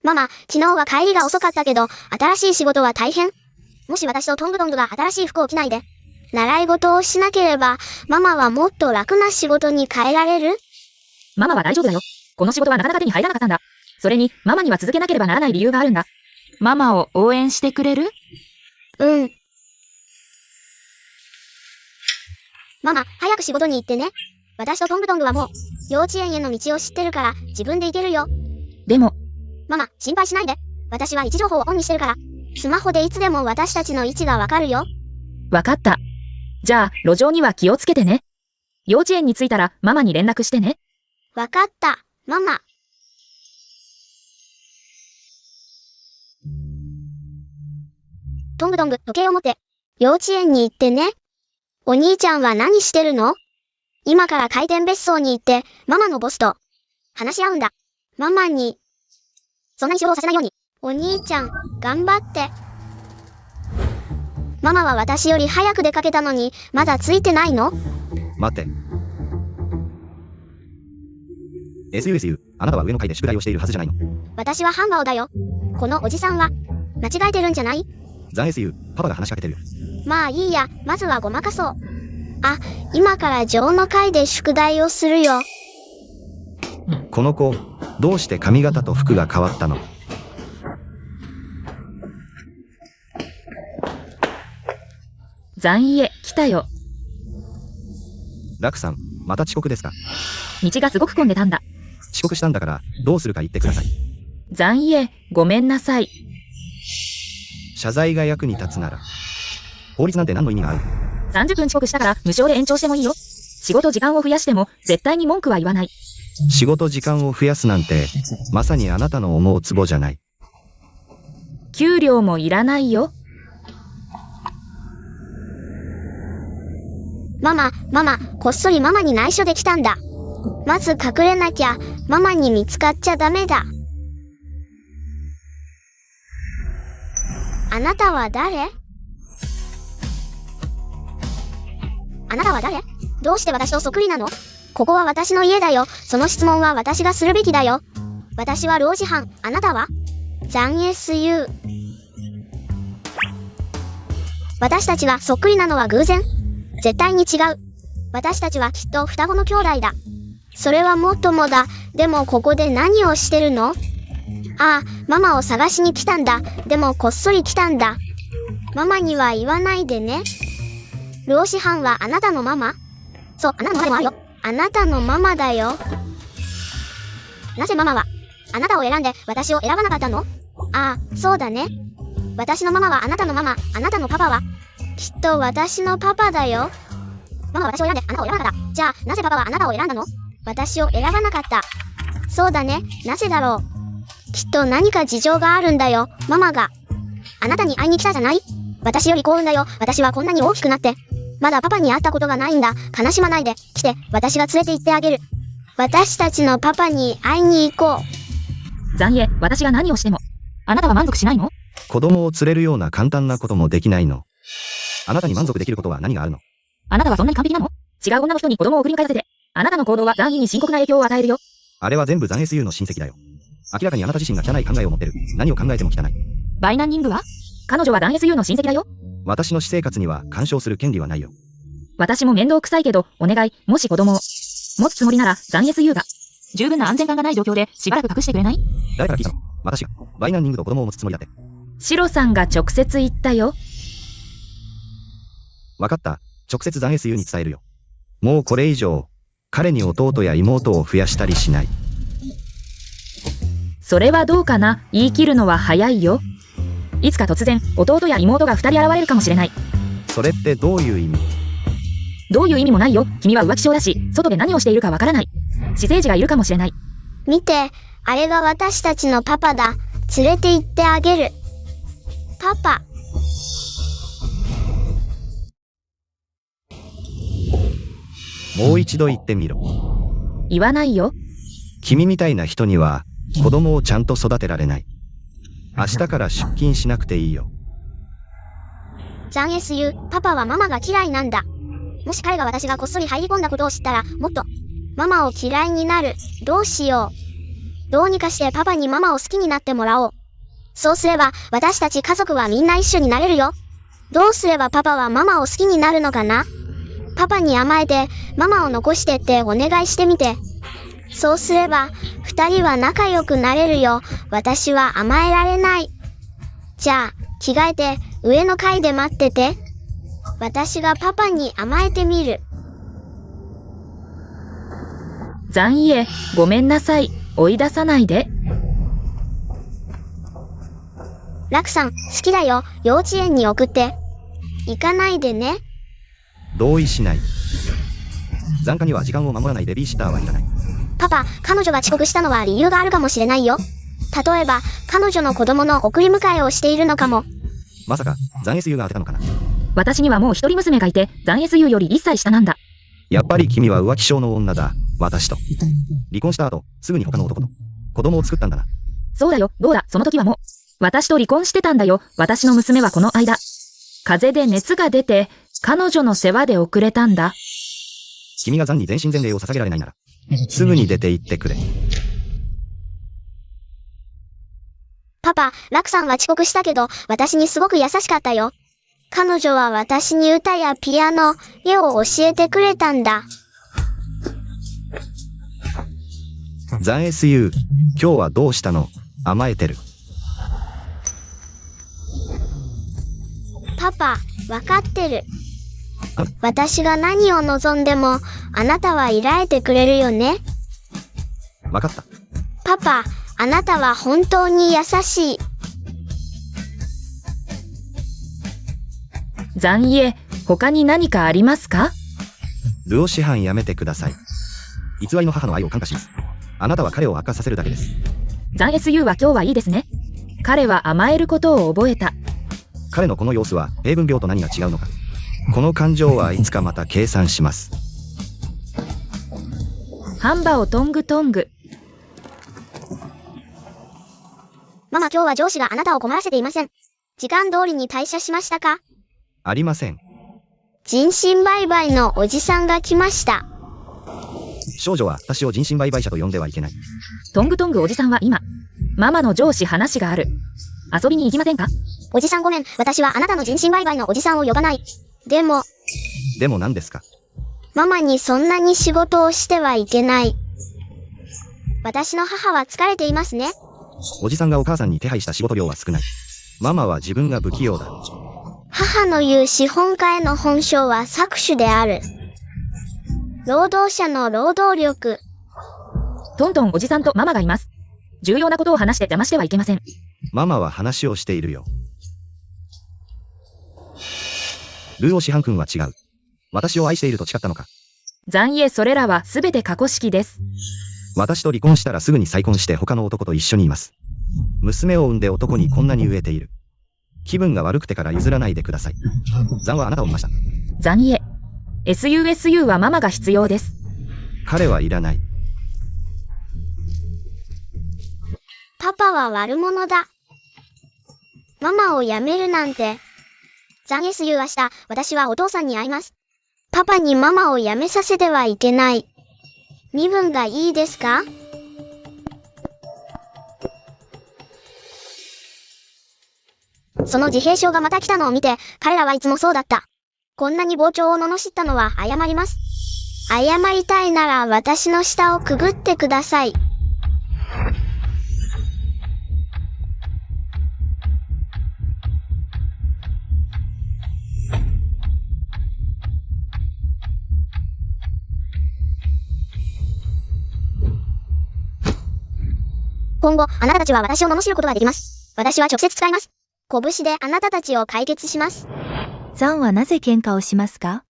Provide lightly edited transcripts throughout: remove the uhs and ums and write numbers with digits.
ママ、昨日は帰りが遅かったけど、新しい仕事は大変。もし私とトングトングが新しい服を着ないで、習い事をしなければ、ママはもっと楽な仕事に変えられる？ママは大丈夫だよ。この仕事はなかなか手に入らなかったんだ。それに、ママには続けなければならない理由があるんだ。ママを応援してくれる？うん。ママ、早く仕事に行ってね。私とトングトングはもう、幼稚園への道を知ってるから、自分で行けるよ。でも、ママ、心配しないで。私は位置情報をオンにしてるから。スマホでいつでも私たちの位置がわかるよ。わかった。じゃあ、路上には気をつけてね。幼稚園に着いたら、ママに連絡してね。わかった、ママ。トングトング、時計を持って、幼稚園に行ってね。お兄ちゃんは何してるの？今から回転別荘に行って、ママのボスと話し合うんだ。ママに、そんなに仕事をさせないように。お兄ちゃん、頑張って。ママは私より早く出かけたのに、まだついてないの？待って。SUSU、あなたは上の階で宿題をしているはずじゃないの。私はハンバオだよ。このおじさんは、間違えてるんじゃない？ザン SU、パパが話しかけてるよ。まあいいや、まずはごまかそう。あ、今から上の階で宿題をするよ。この子、どうして髪型と服が変わったの？残家、来たよ。ラクさん、また遅刻ですか？道がすごく混んでたんだ。遅刻したんだから、どうするか言ってください。残家、ごめんなさい。謝罪が役に立つなら。法律なんて何の意味がある？ 30分遅刻したから無償で延長してもいいよ。仕事時間を増やしても絶対に文句は言わない。仕事時間を増やすなんて、まさにあなたの思うツボじゃない。給料もいらないよ。ママ、こっそりママに内緒できたんだ。まず隠れなきゃ、ママに見つかっちゃダメだ。あなたは誰？あなたは誰？どうして私とそっくりなの？ここは私の家だよ。その質問は私がするべきだよ。私は老師範、あなたは？ザン SU。私たちがそっくりなのは偶然？絶対に違う。私たちはきっと双子の兄弟だ。それはもっともだ。でもここで何をしてるの？ああ、ママを探しに来たんだ。でもこっそり来たんだ。ママには言わないでね。老師範はあなたのママ？そう、あなたのママでもあるよ。あなたのママだよ。なぜママはあなたを選んで私を選ばなかったの？ああ、そうだね。私のママはあなたのママ、あなたのパパはきっと私のパパだよ。ママは私を選んであなたを選ばなかった。じゃあ、なぜパパはあなたを選んだの？私を選ばなかった。そうだね。なぜだろう。きっと何か事情があるんだよ。ママがあなたに会いに来たじゃない？私より幸運だよ。私はこんなに大きくなって。まだパパに会ったことがないんだ。悲しまないで。来て、私が連れて行ってあげる。私たちのパパに会いに行こう。残家、私が何をしても、あなたは満足しないの？子供を連れるような簡単なこともできないの。あなたに満足できることは何があるの？あなたはそんなに完璧なの？違う女の人に子供を送り迎えさせて、あなたの行動は残家に深刻な影響を与えるよ。あれは全部ザン SU の親戚だよ。明らかにあなた自身が汚い考えを持ってる。何を考えても汚い。バイナンニングは？彼女は残 SU の親戚だよ。私の私生活には干渉する権利はないよ。私も面倒くさいけど、お願い、もし子供を持つつもりなら、残 SU が十分な安全感がない状況でしばらく隠してくれない？誰から聞いたの？私がバイナンニングと子供を持つつもりだって。シロさんが直接言ったよ。わかった。直接ザン SU に伝えるよ。もうこれ以上、彼に弟や妹を増やしたりしない。それはどうかな。言い切るのは早いよ。いつか突然、弟や妹が2人現れるかもしれない。それってどういう意味？どういう意味もないよ。君は浮気症だし、外で何をしているかわからない。私生児がいるかもしれない。見て、あれが私たちのパパだ。連れて行ってあげる。パパ。もう一度言ってみろ。言わないよ。君みたいな人には、子供をちゃんと育てられない。明日から出勤しなくていいよ。ザン SU、パパはママが嫌いなんだ。もし彼が私がこっそり入り込んだことを知ったら、もっとママを嫌いになる。どうしよう。どうにかしてパパにママを好きになってもらおう。そうすれば、私たち家族はみんな一緒になれるよ。どうすればパパはママを好きになるのかな？パパに甘えて、ママを残してってお願いしてみて。そうすれば、二人は仲良くなれるよ。私は甘えられない。じゃあ、着替えて、上の階で待ってて。私がパパに甘えてみる。残家、ごめんなさい。追い出さないで。ラクさん、好きだよ。幼稚園に送って。行かないでね。同意しない。残家には時間を守らないベビーシッターはいらない。パパ、彼女が遅刻したのは理由があるかもしれないよ。例えば、彼女の子供の送り迎えをしているのかも。まさか、残 SU が当てたのかな。私にはもう一人娘がいて、残 SU より1歳下なんだ。やっぱり君は浮気症の女だ。私と。離婚した後、すぐに他の男と子供を作ったんだな。そうだよ、どうだ、その時はもう。私と離婚してたんだよ。私の娘はこの間。風邪で熱が出て、彼女の世話で遅れたんだ。君が残に全身全霊を捧げられないなら、すぐに出て行ってくれ。パパ、ラクさんは遅刻したけど、私にすごく優しかったよ。彼女は私に歌やピアノ、絵を教えてくれたんだ。残 SU、今日はどうしたの？甘えてる。パパ、わかってる。私が何を望んでも、あなたは依頼てくれるよね。わかった。パパ、あなたは本当に優しい。残家、他に何かありますか？ルオ師範やめてください。偽りの母の愛を感化します。あなたは彼を悪化させるだけです。残 SU は今日はいいですね。彼は甘えることを覚えた。彼のこの様子は英文病と何が違うのか。この感情はいつかまた計算します。ハンバをトングトング。ママ、今日は上司があなたを困らせていません。時間通りに退社しましたか？ありません。人身売買のおじさんが来ました。少女は私を人身売買者と呼んではいけない。トングトングおじさんは今、ママの上司話がある。遊びに行きませんか？おじさんごめん、私はあなたの人身売買のおじさんを呼ばない。でも何ですか？ママにそんなに仕事をしてはいけない。私の母は疲れていますね。おじさんがお母さんに手配した仕事量は少ない。ママは自分が不器用だ。母の言う資本家への本性は搾取である。労働者の労働力。トントンおじさんとママがいます。重要なことを話して邪魔してはいけません。ママは話をしているよ。ルーオ師範君は違う。私を愛していると誓ったのか。残家、それらはすべて過去式です。私と離婚したらすぐに再婚して他の男と一緒にいます。娘を産んで男にこんなに飢えている。気分が悪くてから譲らないでください。残はあなたを見ました。残家。SUSU はママが必要です。彼はいらない。パパは悪者だ。ママを辞めるなんて。残 SU 明日、私はお父さんに会います。パパにママを辞めさせてはいけない。身分がいいですか？その自閉症がまた来たのを見て、彼らはいつもそうだった。こんなに傍聴を罵ったのは謝ります。謝りたいなら私の下をくぐってください。今後、あなたたちは私を罵ることができます。私は直接使います。拳であなたたちを解決します。ザンはなぜ喧嘩をしますか？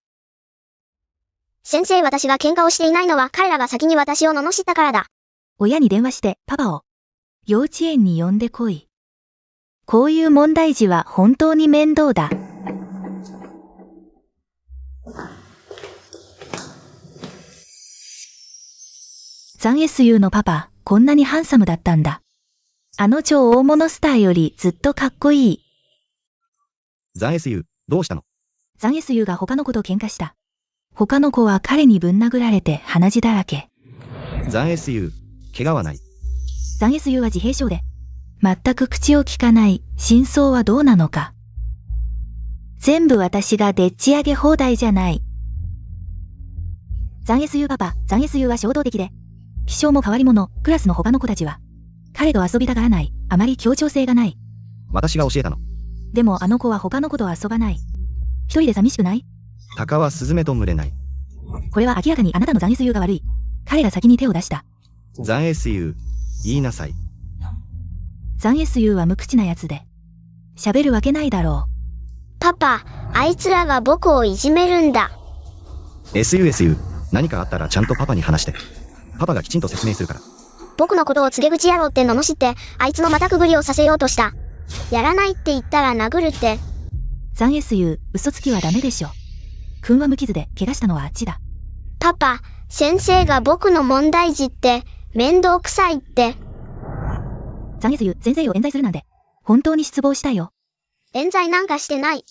先生、私が喧嘩をしていないのは彼らが先に私を罵ったからだ。親に電話してパパを幼稚園に呼んでこい。こういう問題児は本当に面倒だ。ザン SU のパパ、こんなにハンサムだったんだ。あの超大物スターよりずっとかっこいい。残 SU、どうしたの？ザン SU が他の子と喧嘩した。他の子は彼にぶん殴られて鼻血だらけ。残 SU、怪我はない。残 SU は自閉症で、全く口を聞かない。真相はどうなのか。全部私がでっち上げ放題じゃない。残 SU パパ、残 SU は衝動的で、気性も変わり者、クラスの他の子たちは、彼と遊びたがらない、あまり協調性がない。私が教えたの。でもあの子は他の子と遊ばない。一人で寂しくない？鷹はスズメと群れない。これは明らかにあなたの残 SU が悪い。彼が先に手を出した。残 SU、言いなさい。残 SU は無口なやつで、喋るわけないだろパパ、あいつらが僕をいじめるんだ。SU、何かあったらちゃんとパパに話して。パパがきちんと説明するから。僕のことを告げ口野郎って罵って、あいつのまたくぐりをさせようとした。やらないって言ったら殴るって。う。残 SU、嘘つきはダメでしょ。君は無傷で怪我したのはあっちだ。パパ、先生が僕の問題児って、面倒くさいって。残 SU、先生を冤罪するなんて、本当に失望したよ。冤罪なんかしてない。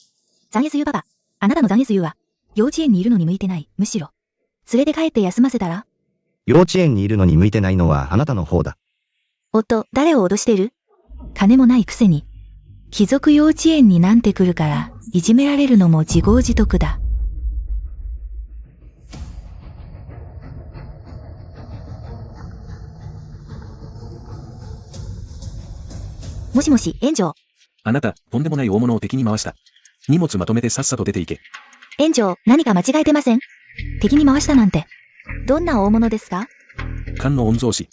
残 SU パパ、あなたの残 SU は、幼稚園にいるのに向いてない。むしろ、連れて帰って休ませたら？幼稚園にいるのに向いてないのはあなたの方だ。誰を脅してる？金もないくせに。貴族幼稚園になんて来るから、いじめられるのも自業自得だ。もしもし、園長。あなた、とんでもない大物を敵に回した。荷物まとめてさっさと出ていけ。園長、何か間違えてません？敵に回したなんて。どんな大物ですか？菅の御曹司。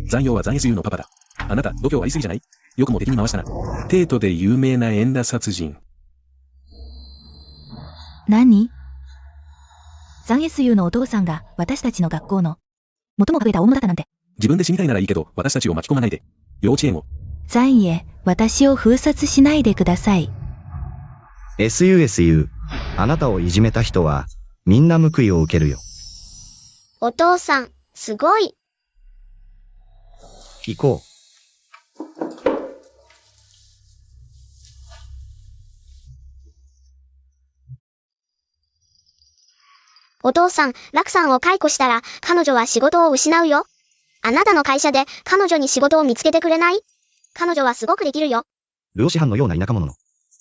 残陽は残 SU のパパだ。あなた、度胸ありすぎじゃない？よくも敵に回したな。帝都で有名な縁田殺人。何？残 SU のお父さんが私たちの学校の最も隠れた大物だったなんて。自分で死にたいならいいけど、私たちを巻き込まないで。幼稚園を。残へ、私を封殺しないでください。SU、あなたをいじめた人は、みんな報いを受けるよ。お父さん、すごい。行こう。お父さん、楽さんを解雇したら、彼女は仕事を失うよ。あなたの会社で彼女に仕事を見つけてくれない？彼女はすごくできるよ。ルオ師範のような田舎者の。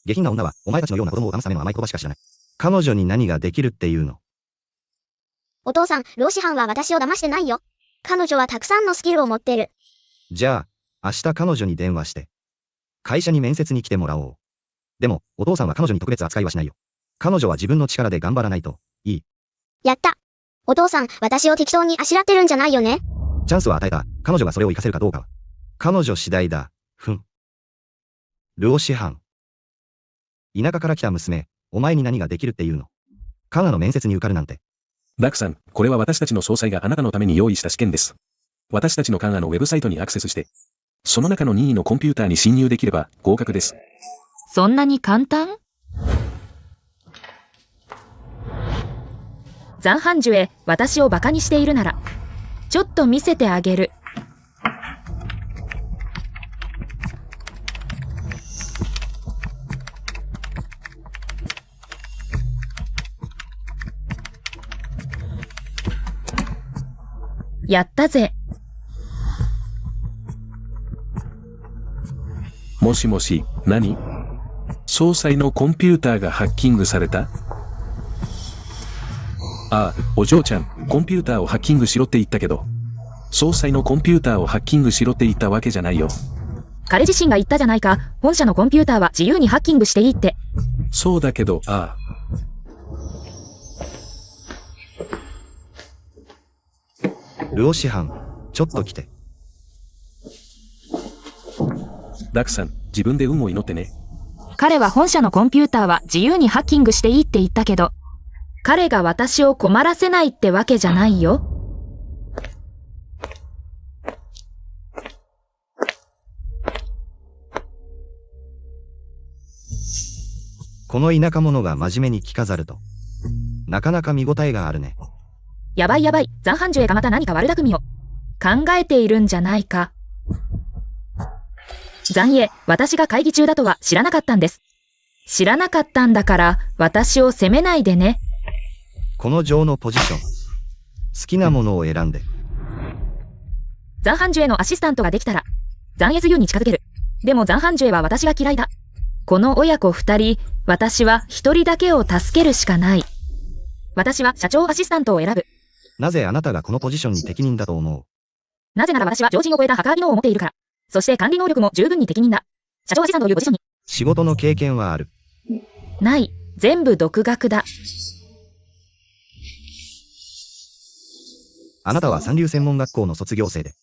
下品な女は、お前たちのような子供を騙すための甘い言葉しか知らない。彼女に何ができるっていうの？お父さん、老師範は私を騙してないよ。彼女はたくさんのスキルを持ってる。じゃあ、明日彼女に電話して。会社に面接に来てもらおう。でも、お父さんは彼女に特別扱いはしないよ。彼女は自分の力で頑張らないと、いい。やった。お父さん、私を適当にあしらってるんじゃないよね。チャンスは与えた。彼女がそれを活かせるかどうかは。彼女次第だ。ルオ師範。田舎から来た娘、お前に何ができるっていうの？カナの面接に受かるなんて。楽さん、これは私たちの総裁があなたのために用意した試験です。私たちのカナのウェブサイトにアクセスして、その中の任意のコンピューターに侵入できれば合格です。そんなに簡単？残飯樹へ私をバカにしているなら、ちょっと見せてあげる。やったぜ。もしもし、何？総裁のコンピューターがハッキングされた？ああ、お嬢ちゃん、コンピューターをハッキングしろって言ったけど、総裁のコンピューターをハッキングしろって言ったわけじゃないよ。彼自身が言ったじゃないか。本社のコンピューターは自由にハッキングしていいって。そうだけど、ルオ師範、ちょっと来て。ラクさん、自分で運を祈ってね。彼は本社のコンピューターは自由にハッキングしていいって言ったけど、彼が私を困らせないってわけじゃないよ。この田舎者が真面目に着飾ると、なかなか見応えがあるね。やばいやばい、残飯樹へがまた何か悪巧みを考えているんじゃないか。残影、私が会議中だとは知らなかったんです。知らなかったんだから、私を責めないでね。この城のポジション、好きなものを選んで。残飯樹へのアシスタントができたら、残 SU に近づける。でも残ハンジュエは私が嫌いだ。この親子二人、私は一人だけを助けるしかない。私は社長アシスタントを選ぶ。なぜあなたがこのポジションに適任だと思う？なぜなら私は常人を超えたハッカー技能を持っているから。そして管理能力も十分に適任だ。社長アシスタントというポジションに。仕事の経験はある？ない。全部独学だ。あなたは三流専門学校の卒業生で、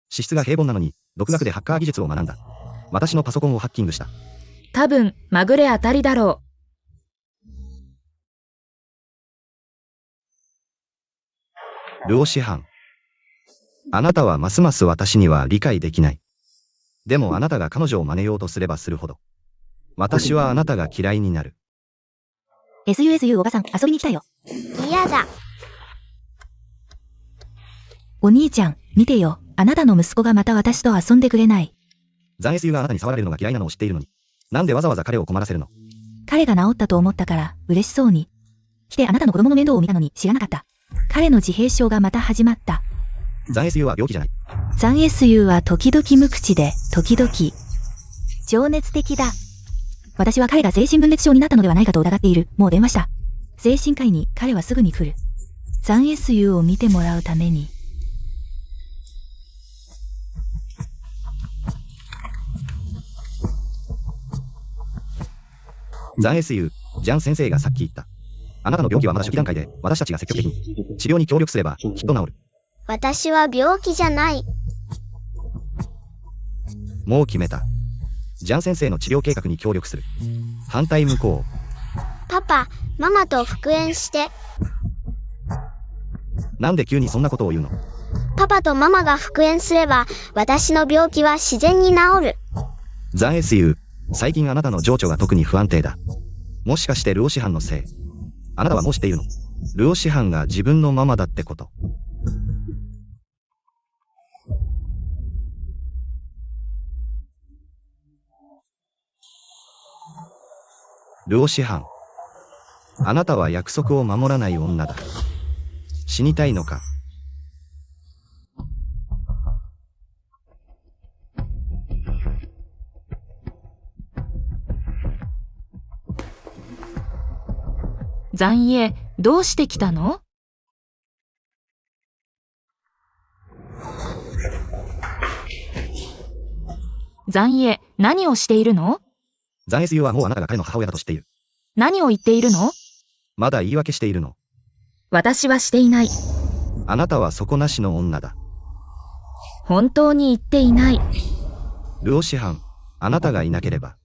資質が平凡なのに、独学でハッカー技術を学んだ。私のパソコンをハッキングした。多分、まぐれ当たりだろう。ルオ師範。あなたはますます私には理解できない。でもあなたが彼女を真似ようとすればするほど、私はあなたが嫌いになる。SUSU おばさん、遊びに来たよ。嫌だ。お兄ちゃん、見てよ。あなたの息子がまた私と遊んでくれない。残 SU があなたに触られるのが嫌いなのを知っているのに、なんでわざわざ彼を困らせるの？彼が治ったと思ったから、嬉しそうに。来てあなたの子供の面倒を見たのに知らなかった。彼の自閉症がまた始まった。残 SU は病気じゃない。残 SU は時々無口で、時々、情熱的だ。私は彼が精神分裂症になったのではないかと疑っている。もう電話した。精神科医に彼はすぐに来る。残 SU を見てもらうために。残 SU、ジャン先生がさっき言った。あなたの病気はまだ初期段階で、私たちが積極的に治療に協力すれば、きっと治る。私は病気じゃない。もう決めた。ジャン先生の治療計画に協力する。反対無効。パパ、ママと復縁して。なんで急にそんなことを言うの？パパとママが復縁すれば、私の病気は自然に治る。残 SU、最近あなたの情緒が特に不安定だ。もしかしてルオ師範のせい？あなたはもう知っているの？ルオ師範が自分のママだってこと。ルオ師範。あなたは約束を守らない女だ。死にたいのか？残影、どうして来たの？残影、何をしているの？残 SU はもうあなたが彼の母親だと知っている。何を言っているの？まだ言い訳しているの？私はしていない。あなたは底なしの女だ。本当に言っていない。ルオ師範、あなたがいなければ。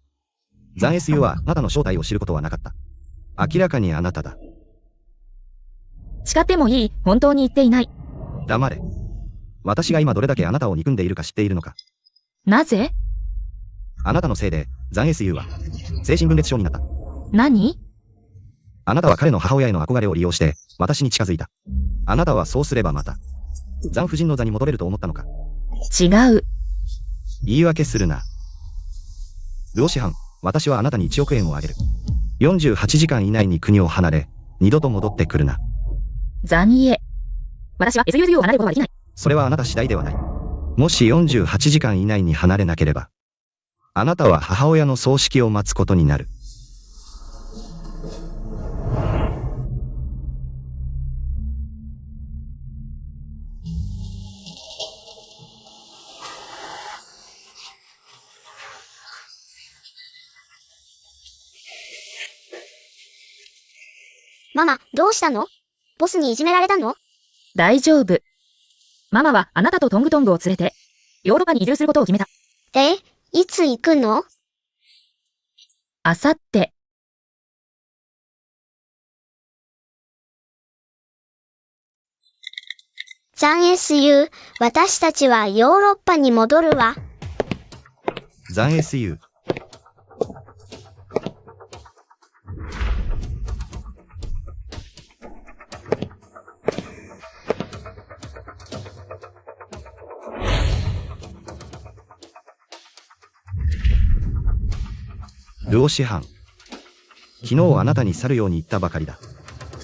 残 SU はあなたの正体を知ることはなかった。明らかにあなただ。誓ってもいい？本当に言っていない。黙れ。私が今どれだけあなたを憎んでいるか知っているのか？なぜ？あなたのせいで、残 SU は、精神分裂症になった。何？あなたは彼の母親への憧れを利用して、私に近づいた。あなたはそうすればまた、残夫人の座に戻れると思ったのか？違う。言い訳するな。ルオ師範、私はあなたに1億円をあげる。48時間以内に国を離れ、二度と戻ってくるな。残影。私は SUSU を離れることはできない。それはあなた次第ではない。もし48時間以内に離れなければ、あなたは母親の葬式を待つことになる。ママ、どうしたの？ボスにいじめられたの？大丈夫。ママはあなたとトングトングを連れて、ヨーロッパに移住することを決めた。で、いつ行くの？あさって。残 SU、私たちはヨーロッパに戻るわ。残 SU。ルオ師範。昨日あなたに去るように言ったばかりだ。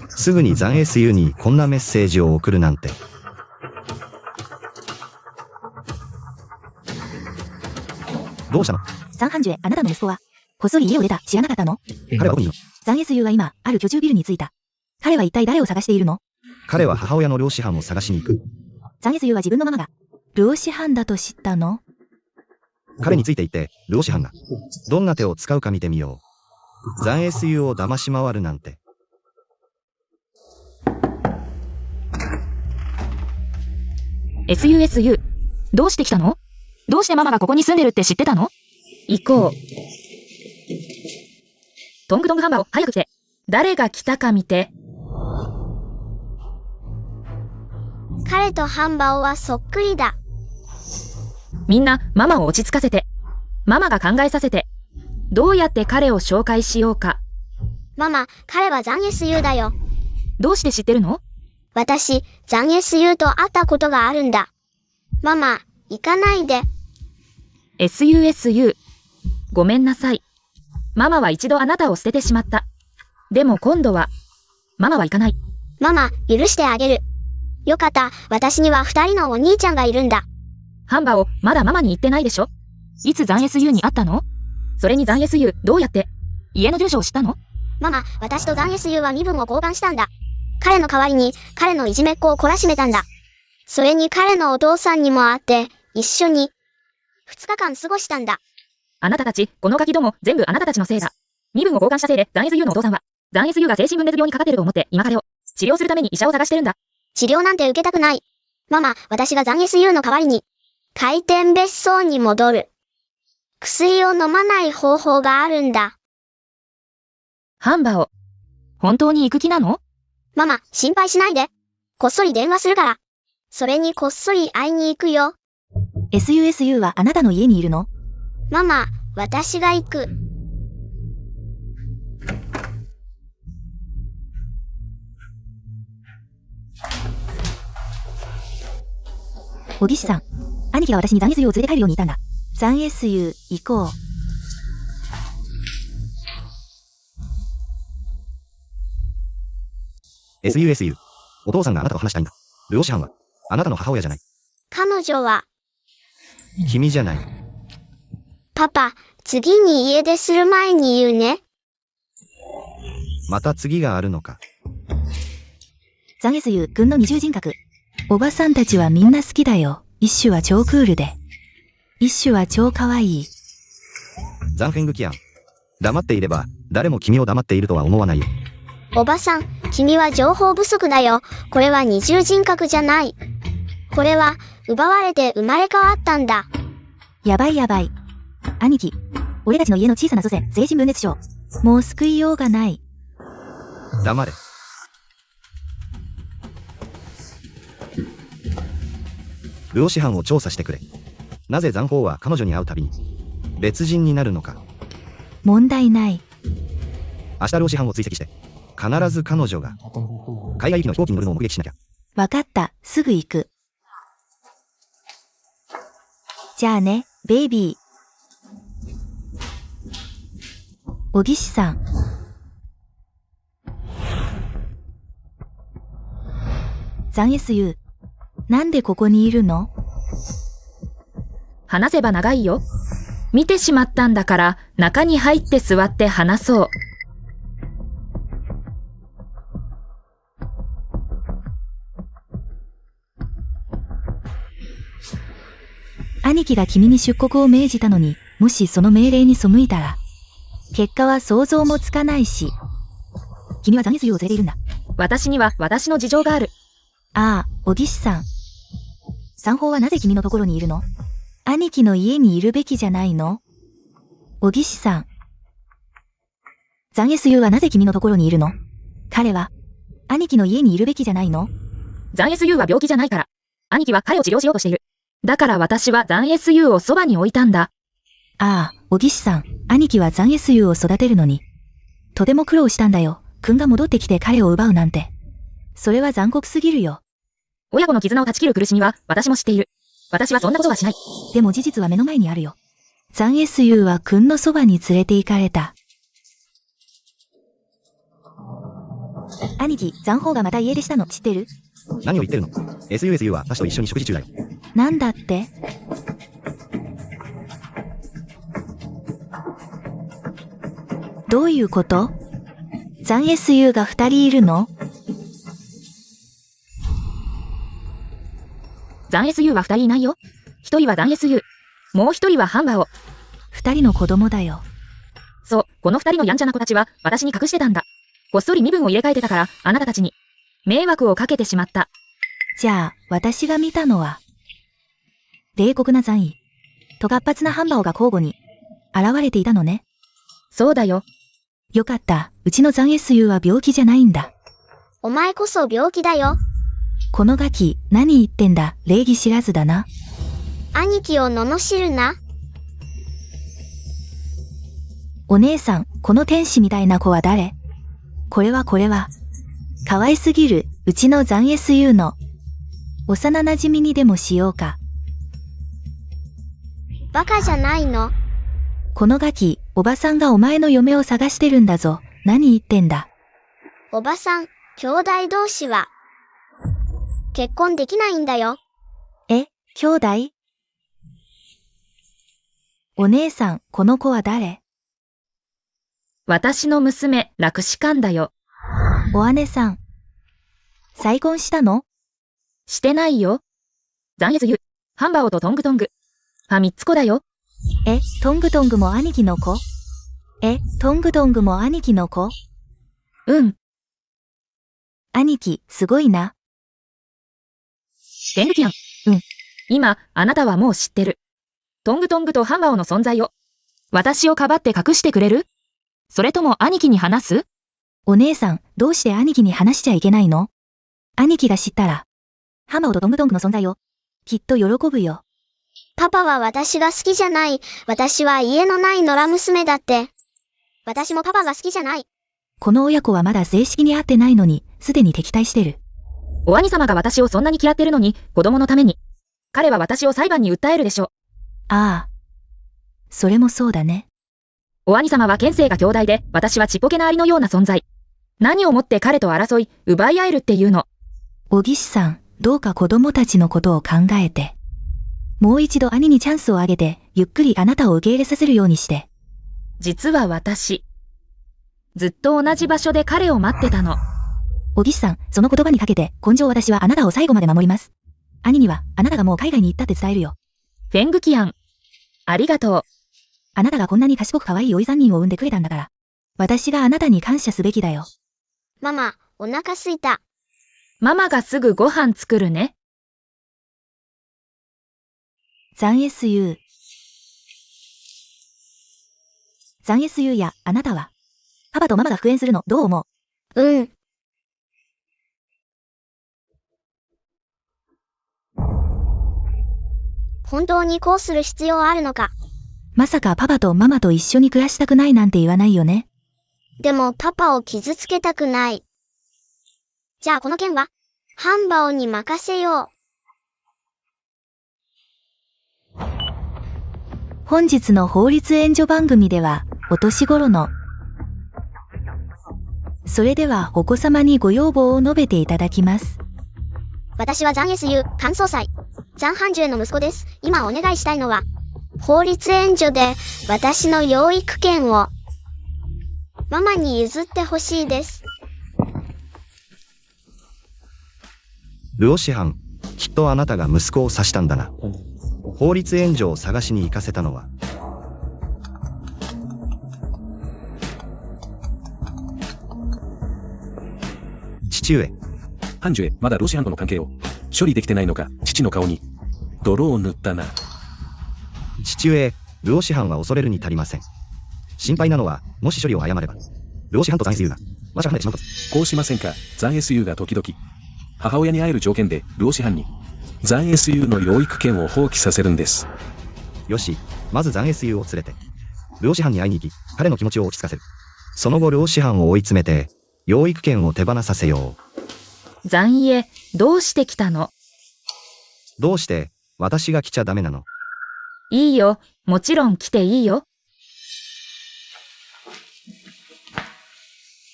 すぐに残 SU にこんなメッセージを送るなんて。どうしたの？ザン・ハンジュエ、あなたの息子は、こっそり家を出た、知らなかったの？彼はどこにいるの？ザン SU は今、ある居住ビルに着いた。彼は一体誰を探しているの？彼は母親の漁師犯を探しに行く。ザン SU は自分のママが、漁師犯だと知ったの？彼についていて、漁師犯が、どんな手を使うか見てみよう。ザン SU を騙し回るなんて。SUSU、どうして来たの？どうしてママがここに住んでるって知ってたの？行こう。トングトングハンバーを早く来て。誰が来たか見て。彼とハンバオはそっくりだ。みんな、ママを落ち着かせて。ママが考えさせて。どうやって彼を紹介しようか。ママ、彼はザン SU だよ。どうして知ってるの？私、ザン SU と会ったことがあるんだ。ママ、行かないで。SUSU。ごめんなさい。ママは一度あなたを捨ててしまった。でも今度は、ママは行かない。ママ、許してあげる。よかった、私には2人のお兄ちゃんがいるんだ。ハンバをまだママに言ってないでしょ？いつザン SU に会ったの？それにザン SU どうやって家の住所を知ったの？ママ、私とザン SU は身分を交換したんだ。彼の代わりに彼のいじめっ子を懲らしめたんだ。それに彼のお父さんにも会って一緒に2日間過ごしたんだ。あなたたち、このガキども全部あなたたちのせいだ。身分を交換したせいでザン SU のお父さんはザン SU が精神分裂病にかかってると思って今彼を治療するために医者を探してるんだ。治療なんて受けたくない。ママ、私がザン SU の代わりに回転別荘に戻る。薬を飲まない方法があるんだ。ハンバを本当に行く気なの？ママ、心配しないで。こっそり電話するから。それにこっそり会いに行くよ。SUSU はあなたの家にいるの？ママ、私が行く。おぎしさん。兄貴が私にザン SU を連れて帰るように言ったんだ。ザン SU、行こう。SUSU。お父さんがあなたと話したいんだ。漁師犯は、あなたの母親じゃない。彼女は、君じゃない。パパ、次に家出する前に言うね。また次があるのか。ザン SU、君の二重人格。おばさんたちはみんな好きだよ。一種は超クールで。一種は超可愛い。ザンフェングキアン。黙っていれば、誰も君を黙っているとは思わないよ。おばさん、君は情報不足だよ。これは二重人格じゃない。これは、奪われて生まれ変わったんだ。やばいやばい。兄貴。俺たちの家の小さな祖先、精神分裂症。もう救いようがない。黙れ。漁師犯を調査してくれ。なぜ残法は彼女に会うたびに別人になるのか。問題ない。明日漁師犯を追跡して、必ず彼女が海外行きの飛行機に乗るのを目撃しなきゃ。わかった、すぐ行く。じゃあね、ベイビー。おぎしさん。ザン SU。なんでここにいるの？話せば長いよ。見てしまったんだから、中に入って座って話そう。兄貴が君に出国を命じたのに、もしその命令に背いたら、結果は想像もつかないし。君はザン SU を連れているんだ。私には私の事情がある。ああ、おぎしさん。三宝はなぜ君のところにいるの？兄貴の家にいるべきじゃないの？おぎしさん。ザン SU はなぜ君のところにいるの？彼は、兄貴の家にいるべきじゃないの？ザン SU は病気じゃないから。兄貴は彼を治療しようとしている。だから私はザン SU をそばに置いたんだ。ああ、おぎしさん。兄貴はザン SU を育てるのに、とても苦労したんだよ。君が戻ってきて彼を奪うなんて。それは残酷すぎるよ。親子の絆を断ち切る苦しみは私も知っている。私はそんなことはしない。でも事実は目の前にあるよ。ザン SU は君のそばに連れて行かれた。兄貴、ザンホーがまた家出したの知ってる？何を言ってるの？ SUSU は私と一緒に食事中だよ。なんだって？どういうこと？残 SU が2人いるの？残 SU は2人いないよ。1人は残 SU。もう1人はハンバを。 2人の子供だよ。そう、この2人のやんちゃな子たちは私に隠してたんだ。こっそり身分を入れ替えてたからあなたたちに迷惑をかけてしまった。じゃあ、私が見たのは、冷酷な残意と活発なハンバオが交互に現れていたのね。そうだよ。よかった。うちの残 SU は病気じゃないんだ。お前こそ病気だよ。このガキ、何言ってんだ。礼儀知らずだな。兄貴を罵るな。お姉さん、この天使みたいな子は誰？これは。可愛すぎる、うちの残 SU の。幼馴染にでもしようか。バカじゃないの。このガキ、おばさんがお前の嫁を探してるんだぞ。何言ってんだ。おばさん、兄弟同士は、結婚できないんだよ。え、兄弟？お姉さん、この子は誰？私の娘、ラクシカンだよ。お姉さん。再婚したの？してないよ。残 SU、ハンバオとトングトング。3つ子だよ。え、トングトングも兄貴の子？トングトングも兄貴の子？うん。兄貴、すごいな。テングキャン。うん。今、あなたはもう知ってる。トングトングとハンバオの存在を。私をかばって隠してくれる？それとも兄貴に話す？お姉さん、どうして兄貴に話しちゃいけないの？兄貴が知ったら、ハンバオとトングトングの存在を、きっと喜ぶよ。パパは私が好きじゃない。私は家のない野良娘だって。私もパパが好きじゃない。この親子はまだ正式に会ってないのに、すでに敵対してる。お兄様が私をそんなに嫌ってるのに、子供のために。彼は私を裁判に訴えるでしょう。ああ。それもそうだね。お兄様は県政が兄弟で、私はちっぽけなアリのような存在。何をもって彼と争い、奪い合えるっていうの。小岸さん、どうか子供たちのことを考えて。もう一度兄にチャンスをあげて、ゆっくりあなたを受け入れさせるようにして。実は私、ずっと同じ場所で彼を待ってたの。小岸さん、その言葉にかけて、根性私はあなたを最後まで守ります。兄には、あなたがもう海外に行ったって伝えるよ。フェングキアン。ありがとう。あなたがこんなに賢く可愛いおい3人を産んでくれたんだから。私があなたに感謝すべきだよ。ママ、お腹すいた。ママがすぐご飯作るね。残 SU。残 SU や、あなたは。パパとママが復縁するの、どう思う？うん。本当にこうする必要あるのか。まさかパパとママと一緒に暮らしたくないなんて言わないよね。でもパパを傷つけたくない。じゃあこの件は、ハンバオに任せよう。本日の法律援助番組では、お年頃の。それではお子様にご要望を述べていただきます。私は残 SU、関総裁。残繁寿への息子です。今お願いしたいのは、法律援助で私の養育権をママに譲ってほしいです。ルオ師範、きっとあなたが息子を刺したんだな。法律援助を探しに行かせたのは。父上。ハンジュへ、まだロシアンとの関係を処理できてないのか、父の顔に泥を塗ったな。父上、ルオ師範は恐れるに足りません。心配なのは、もし処理を誤れば、ルオ師範と残 SU が、ましゃ離れてしまうと。こうしませんか、残 SU が時々、母親に会える条件で、ルオ師範に、残 SU の養育権を放棄させるんです。よし、まず残 SU を連れて、ルオ師範に会いに行き、彼の気持ちを落ち着かせる。その後ルオ師範を追い詰めて、養育権を手放させよう。残家、どうして来たの？どうして、私が来ちゃダメなの？いいよ、もちろん来ていいよ。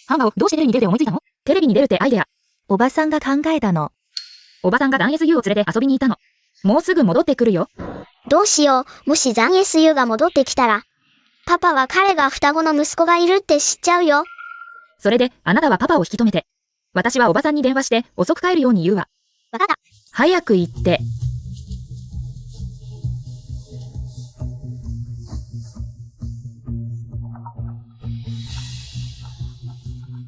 ハンバオ、どうしてテレビに出るって思いついたの？テレビに出るってアイデア。おばさんが考えたの。おばさんが残 SU を連れて遊びに行ったの。もうすぐ戻ってくるよ。どうしよう、もし残 SU が戻ってきたら。パパは彼が双子の息子がいるって知っちゃうよ。それで、あなたはパパを引き止めて。私はおばさんに電話して遅く帰るように言うわ。わかった。早く行って。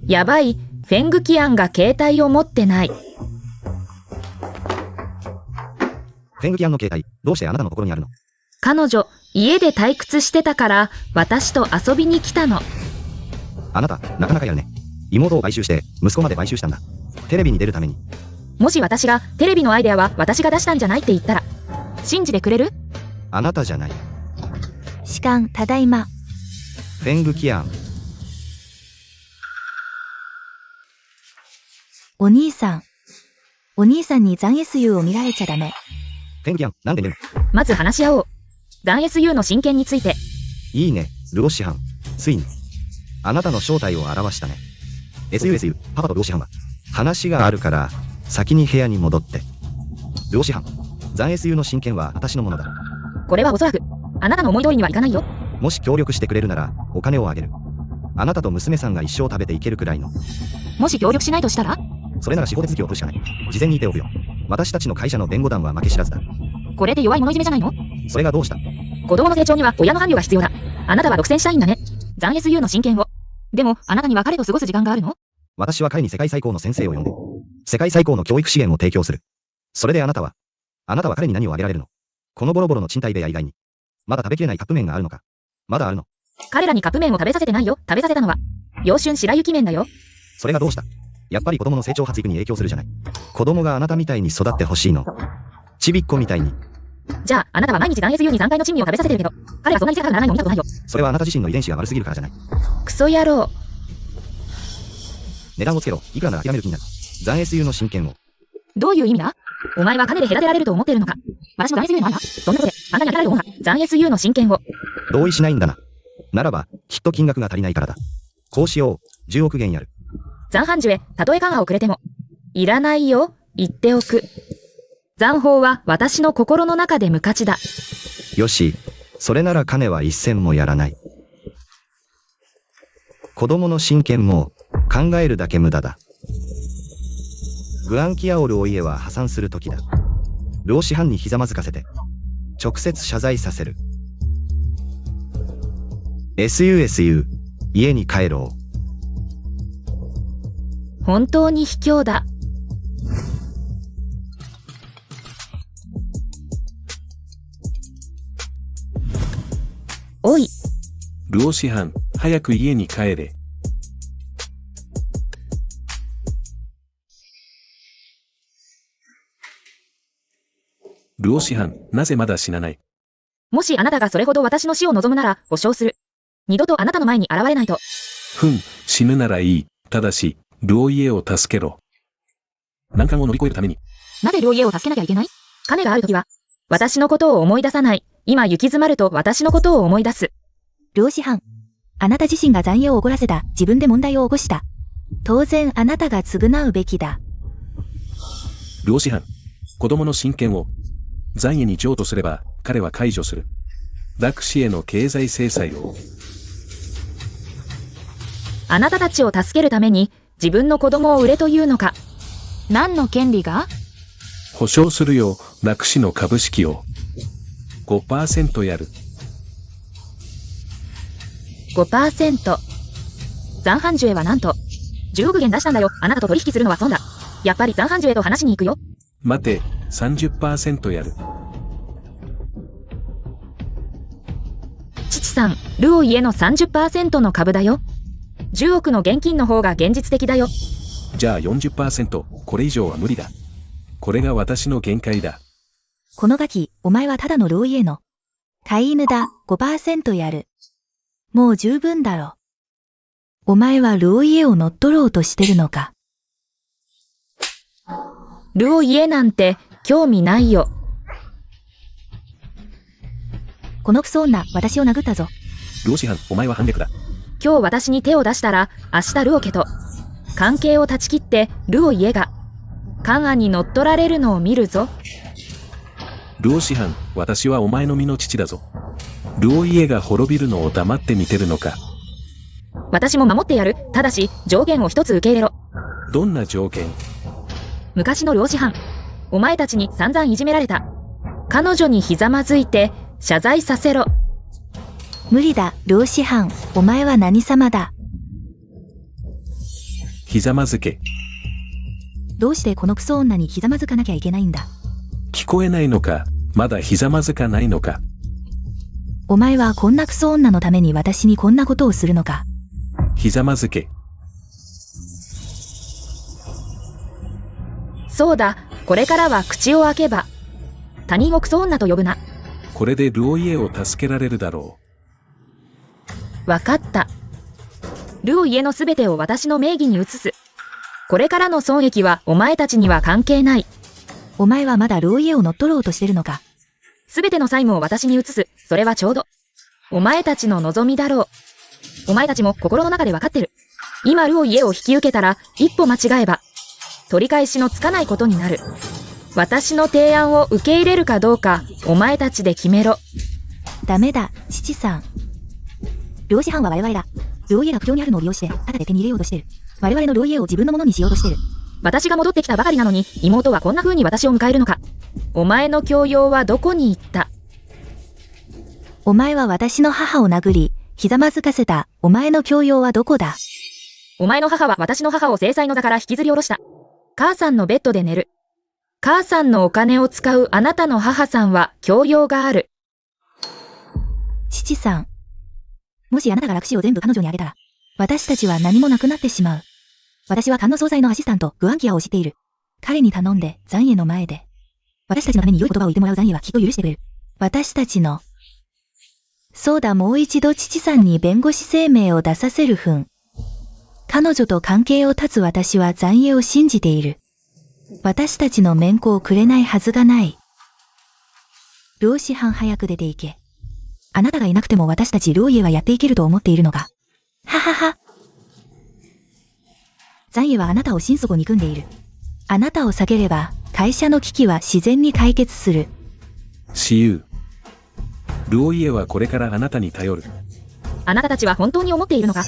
やばい、フェングキアンが携帯を持ってない。フェングキアンの携帯、どうしてあなたのところにあるの？彼女、家で退屈してたから、私と遊びに来たの。あなた、なかなかやるね。妹を買収して、息子まで買収したんだ。テレビに出るために。もし私が、テレビのアイデアは私が出したんじゃないって言ったら、信じてくれる？あなたじゃない。士官、ただいま。フェングキアン。お兄さん。お兄さんに残 SU を見られちゃダメ。フェングキアン、なんで寝るの？まず話し合おう。残 SU の親権について。いいね、ルオ師範。ついに。あなたの正体を表したね。SU、パパとルオ師範は。話があるから、先に部屋に戻って。ルオ師範。残 SU の親権は私のものだ。これはおそらく、あなたの思い通りにはいかないよ。もし協力してくれるなら、お金をあげる。あなたと娘さんが一生食べていけるくらいの。もし協力しないとしたら？それなら司法手続きを取るしかない。事前に言っておくよ。私たちの会社の弁護団は負け知らずだ。これで弱い者いじめじゃないの？それがどうした？子供の成長には親の伴侶が必要だ。あなたは独占したいんだね。残 SU の親権を。でも、あなたには彼と過ごす時間があるの？私は彼に世界最高の先生を呼んで、世界最高の教育資源を提供する。それであなたは彼に何をあげられるの？このボロボロの賃貸部屋以外に。まだ食べきれないカップ麺があるのか？まだあるの？彼らにカップ麺を食べさせてないよ。食べさせたのは、陽春白雪麺だよ。それがどうした？やっぱり子供の成長発育に影響するじゃない。子供があなたみたいに育ってほしいの。ちびっこみたいに。じゃあ、あなたは毎日残 SU に3回の珍味を食べさせてるけど、彼がそんなに背高くならないの見たことないよ。それはあなた自身の遺伝子が悪すぎるからじゃない。クソ野郎。値段をつけろ。いくらなら諦める気になる。残 SU の親権を。どういう意味だ？お前は金で隔てられると思ってるのか？私も残 SU のあんだ。そんなことで、あんなにあげられる思うが、残 SU の親権を。同意しないんだな。ならば、きっと金額が足りないからだ。こうしよう。10億元やる。残飯樹へ、たとえカガをくれても。いらないよ、言っておく。残法は私の心の中で無価値だ。よし、それなら金は一銭もやらない。子供の親権も考えるだけ無駄だ。グアンキアオルお家は破産する時だ。ルオ師範にひざまずかせて、直接謝罪させる。SU、家に帰ろう。本当に卑怯だ。おい。ルオ師範、早く家に帰れ。ルオ師範、なぜまだ死なない？もしあなたがそれほど私の死を望むなら、保証する。二度とあなたの前に現れないと。死ぬならいい。ただし、ルオ家を助けろ。難関を乗り越えるために。なぜルオ家を助けなきゃいけない？金があるときは、私のことを思い出さない。今行き詰まると私のことを思い出す。ル師範。あなた自身が残業を起こらせた。自分で問題を起こした。当然あなたが償うべきだ。ル師範。子供の親権を残家に譲渡すれば彼は解除する。ラク氏への経済制裁を。あなたたちを助けるために自分の子供を売れというのか。何の権利が？保証するよ、ラク氏の株式を。5% やる。5%。残飯樹へはなんと、10億元出したんだよ。あなたと取引するのは損だ。やっぱり残飯樹へと話しに行くよ。待て、30% やる。父さん、ルオ家の 30% の株だよ。10億の現金の方が現実的だよ。じゃあ 40%、これ以上は無理だ。これが私の限界だ。このガキ、お前はただのローイエの飼い犬だ。5% やる。もう十分だろ。お前はローイエを乗っ取ろうとしてるのか。ルオ家なんて興味ないよ。このクソ女、私を殴ったぞ。ルオ師範、お前は反逆だ。今日私に手を出したら、明日ルオ家と関係を断ち切ってルオ家がカガに乗っ取られるのを見るぞ。ルオ師範、私はお前の身の父だぞ。ルオイエが滅びるのを黙って見てるのか。私も守ってやる。ただし、条件を一つ受け入れろ。どんな条件？昔の漁師犯。お前たちに散々いじめられた。彼女にひざまずいて、謝罪させろ。無理だ、漁師犯。お前は何様だ。ひざまずけ。どうしてこのクソ女にひざまずかなきゃいけないんだ。聞こえないのか。まだひざまずかないのか。お前はこんなクソ女のために私にこんなことをするのか。ひざまずけ。そうだ、これからは口を開けば。他人をクソ女と呼ぶな。これでルオイエを助けられるだろわかった。ルオイエのすべてを私の名義に移す。これからの損益はお前たちには関係ない。お前はまだルオイエを乗っ取ろうとしてるのか。すべての債務を私に移す。それはちょうど。お前たちの望みだろう。お前たちも心の中でわかってる。今ルオイエを引き受けたら、一歩間違えば、取り返しのつかないことになる。私の提案を受け入れるかどうか、お前たちで決めろ。ダメだ、父さん。漁師犯は我々だ。ルオイエが苦境にあるのを利用して、ただで手に入れようとしてる。我々のルオイエを自分のものにしようとしてる。私が戻ってきたばかりなのに、妹はこんな風に私を迎えるのか。お前の教養はどこに行った？お前は私の母を殴り、ひざまずかせた。お前の教養はどこだ？お前の母は私の母を制裁の座から引きずり下ろした。母さんのベッドで寝る。母さんのお金を使うあなたの母さんは教養がある。父さん。もしあなたが楽死を全部彼女にあげたら、私たちは何もなくなってしまう。私は官の総裁のアシスタント、グアンキアを知っている。彼に頼んで、残影の前で。私たちのために良い言葉を言ってもらう残影はきっと許してくれる。私たちの。そうだ、もう一度父さんに弁護士声明を出させる分。彼女と関係を断つ私は残影を信じている。私たちの面子をくれないはずがない。漁師班早く出て行け。あなたがいなくても私たちルオイエはやっていけると思っているのか。ははは。残影はあなたを心底憎んでいる。あなたを避ければ、会社の危機は自然に解決する。私有。ルオイエはこれからあなたに頼る。あなたたちは本当に思っているのか。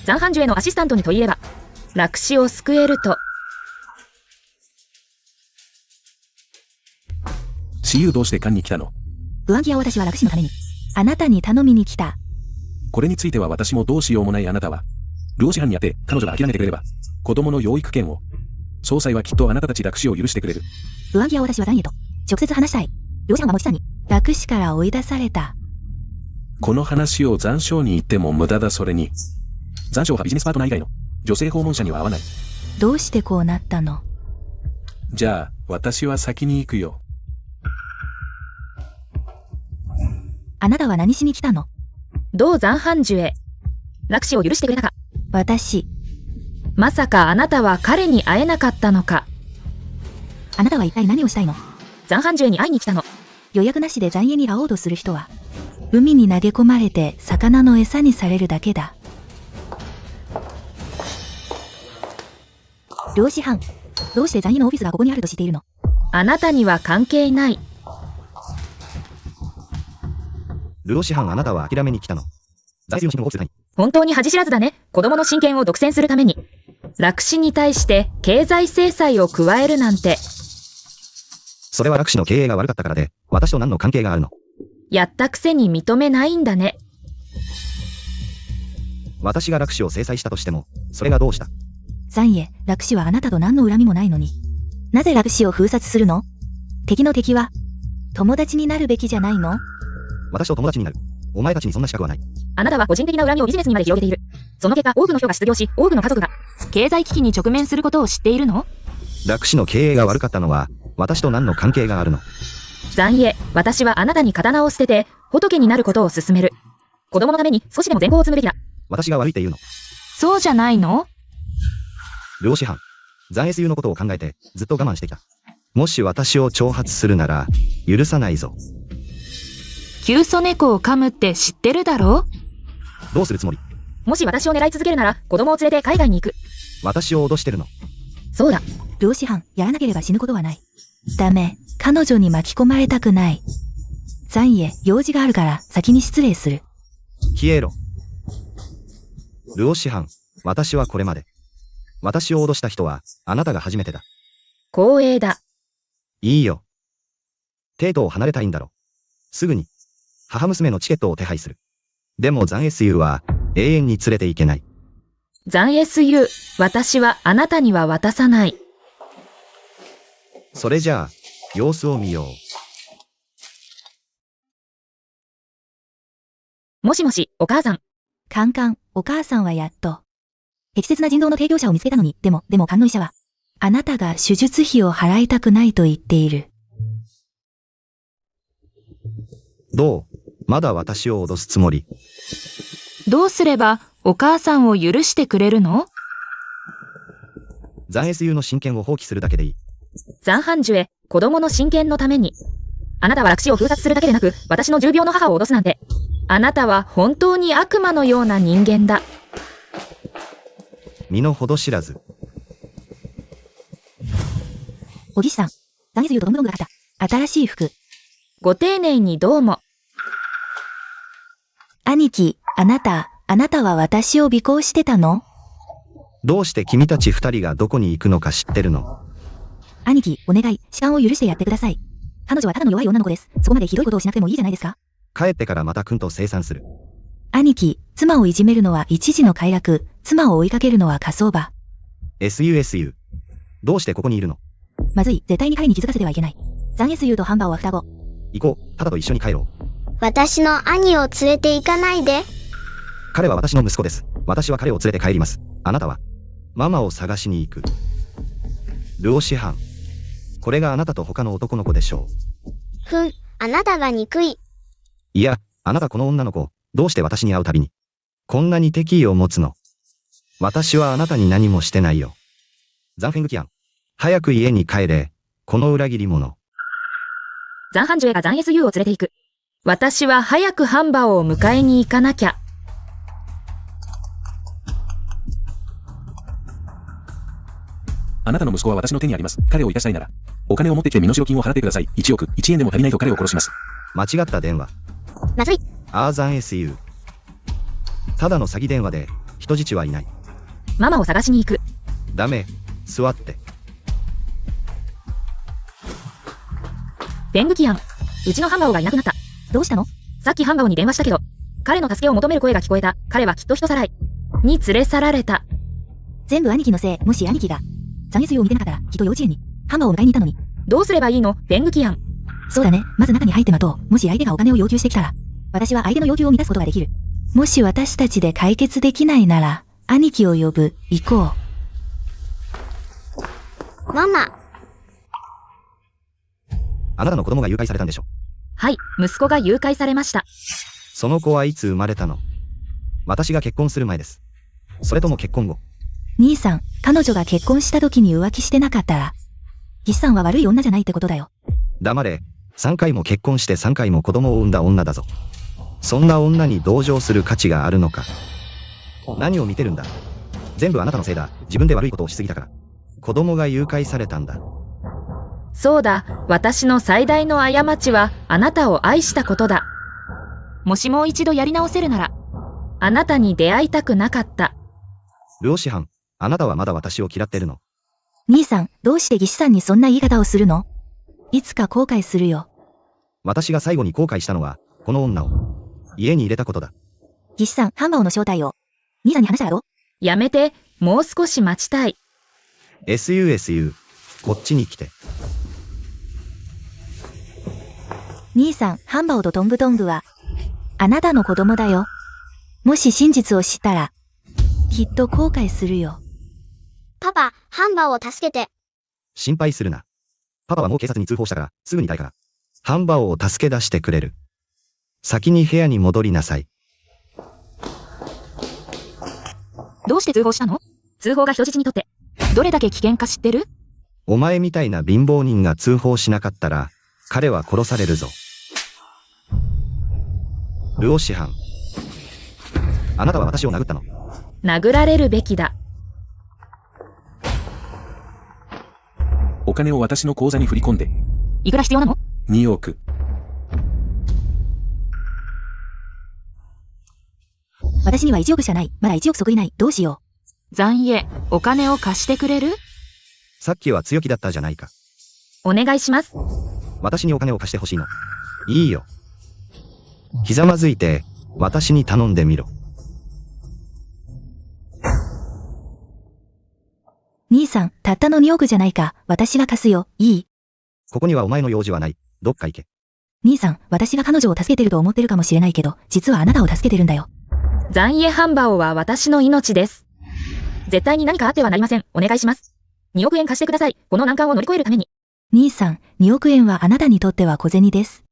ザンハンジュへのアシスタントに取り入れば、楽死を救えると。私有どうして官に来たの？グアンキアを私は楽死のために。あなたに頼みに来た。これについては私もどうしようもない。あなたは、ルオ師範にあって彼女が諦めてくれれば、子供の養育権を。総裁はきっとあなたたち楽死を許してくれる。グアンキアを私は残影と、直接話したい。漁師班は持ちさんに、楽死から追い出された。この話を残省に言っても無駄だ。それに、残省はビジネスパートナー以外の女性訪問者には会わない。どうしてこうなったの？じゃあ、私は先に行くよ。あなたは何しに来たの？どうザンハンジュへ。楽死を許してくれたか。私。まさかあなたは彼に会えなかったのか。あなたは一体何をしたいの？ザンハンジュへに会いに来たの。予約なしで残影に会おうとする人は、海に投げ込まれて魚の餌にされるだけだ。漁師班、どうして残影のオフィスがここにあると知っているの？あなたには関係ない。ルオ師範、あなたは諦めに来たの。財政のオフィスに。本当に恥知らずだね。子供の親権を独占するために。楽死に対して経済制裁を加えるなんて。それは楽死の経営が悪かったからで、私と何の関係があるの？やったくせに認めないんだね。私が楽死を制裁したとしても、それがどうした？残影、楽死はあなたと何の恨みもないのに。なぜ楽死を封殺するの？敵の敵は、友達になるべきじゃないの？私と友達になる。お前たちにそんな資格はない。あなたは個人的な恨みをビジネスにまで広げている。その結果、多くの人が失業し、多くの家族が経済危機に直面することを知っているの？楽死の経営が悪かったのは、私と何の関係があるの？残影、私はあなたに刀を捨てて、仏になることを勧める。子供のために少しでも善行を積むべきだ。私が悪いって言うの？そうじゃないの？ルオ師範、残影のことを考えて、ずっと我慢してきた。もし私を挑発するなら、許さないぞ。キュウソネコを噛むって知ってるだろ？どうするつもり？もし私を狙い続けるなら、子供を連れて海外に行く。私を脅してるの？そうだ。漁師班、やらなければ死ぬことはない。ダメ、彼女に巻き込まれたくない。残へ用事があるから先に失礼する。消えろ。ルオ師範、私はこれまで。私を脅した人は、あなたが初めてだ。光栄だ。いいよ。帝都を離れたいんだろ。すぐに、母娘のチケットを手配する。でもザン SU は、永遠に連れて行けない。ザン SU、私はあなたには渡さない。それじゃあ、様子を見よう。もしもし、お母さん。カンカン、お母さんはやっと。適切な腎臓の提供者を見つけたのに、でも肝の医者は、あなたが手術費を払いたくないと言っている。どう？まだ私を脅すつもり？どうすればお母さんを許してくれるの？ザン SU の親権を放棄するだけでいい。ザンハンジュへ、子供の親権のために。あなたは楽死を封殺するだけでなく、私の重病の母を脅すなんて。あなたは本当に悪魔のような人間だ。身の程知らず。おぎしさん、ザン SU とドングドングが買った新しい服。ご丁寧にどうも。兄貴、あなたは私を尾行してたの？どうして君たち二人がどこに行くのか知ってるの？兄貴、お願い、時間を許してやってください。彼女はただの弱い女の子です。そこまでひどいことをしなくてもいいじゃないですか。帰ってからまた君と清算する。兄貴、妻をいじめるのは一時の快楽、妻を追いかけるのは火葬場。SU。どうしてここにいるの？まずい、絶対に彼に気づかせてはいけない。ザン SU とハンバーは双子。行こう、パパと一緒に帰ろう。私の兄を連れて行かないで。彼は私の息子です。私は彼を連れて帰ります。あなたはママを探しに行く。ルオ師範。これがあなたと他の男の子でしょう。あなたが憎い。いや、あなたこの女の子、どうして私に会うたびに、こんなに敵意を持つの？私はあなたに何もしてないよ。ザンフェングキアン。早く家に帰れ、この裏切り者。ザンハンジュエがザン SU を連れて行く。私は早くハンバを迎えに行かなきゃ。あなたの息子は私の手にあります。彼を生かしたいなら、お金を持ってきて身代金を払ってください。1億、1円でも足りないと彼を殺します。間違った電話。まずい。ザン SU。ただの詐欺電話で、人質はいない。ママを探しに行く。ダメ、座って。ベングキアン、うちのハンバオがいなくなった。どうしたの？さっきハンバオに電話したけど、彼の助けを求める声が聞こえた。彼はきっと人さらいに連れ去られた。全部兄貴のせい。もし兄貴がザン SU を見てなかったら、きっと幼稚園にハンバを迎えに行ったのに。どうすればいいの、ベングキアン。そうだね。まず中に入って待とう。もし相手がお金を要求してきたら、私は相手の要求を満たすことができる。もし私たちで解決できないなら、兄貴を呼ぶ。行こう。ママ。あなたの子供が誘拐されたんでしょ？はい、息子が誘拐されました。その子はいつ生まれたの？私が結婚する前です。それとも結婚後？兄さん、彼女が結婚した時に浮気してなかったら、岸さんは悪い女じゃないってことだよ。黙れ。3回も結婚して3回も子供を産んだ女だぞ。そんな女に同情する価値があるのか？何を見てるんだ？全部あなたのせいだ。自分で悪いことをしすぎたから。子供が誘拐されたんだ。そうだ、私の最大の過ちはあなたを愛したことだ。もしもう一度やり直せるなら、あなたに出会いたくなかった。ルオ師範、あなたはまだ私を嫌ってるの？兄さん、どうして義士さんにそんな言い方をするの？いつか後悔するよ。私が最後に後悔したのは、この女を家に入れたことだ。義士さん、ハンバオの正体を兄さんに話したらどう？やめて、もう少し待ちたい。SU、こっちに来て。兄さん、ハンバオとトングトングは、あなたの子供だよ。もし真実を知ったら、きっと後悔するよ。パパ、ハンバを助けて。心配するな。パパはもう警察に通報したから、すぐに誰かがハンバオを助け出してくれる。先に部屋に戻りなさい。どうして通報したの？通報が人質にとって、どれだけ危険か知ってる？お前みたいな貧乏人が通報しなかったら、彼は殺されるぞ。ルオ師範。あなたは私を殴ったの？殴られるべきだ。お金を私の口座に振り込んで。いくら必要なの？ 2億。私には1億しかない。まだ1億即いない。どうしよ残影、お金を貸してくれる？さっきは強気だったじゃないか。お願いします。私にお金を貸してほしいの。いいよ。ひざまずいて、私に頼んでみろ。兄さん、たったの2億じゃないか。私が貸すよ。いい？ここにはお前の用事はない。どっか行け。兄さん、私が彼女を助けてると思ってるかもしれないけど、実はあなたを助けてるんだよ。残影ハンバオは私の命です。絶対に何かあってはなりません。お願いします。2億円貸してください。この難関を乗り越えるために。兄さん、2億円はあなたにとっては小銭です。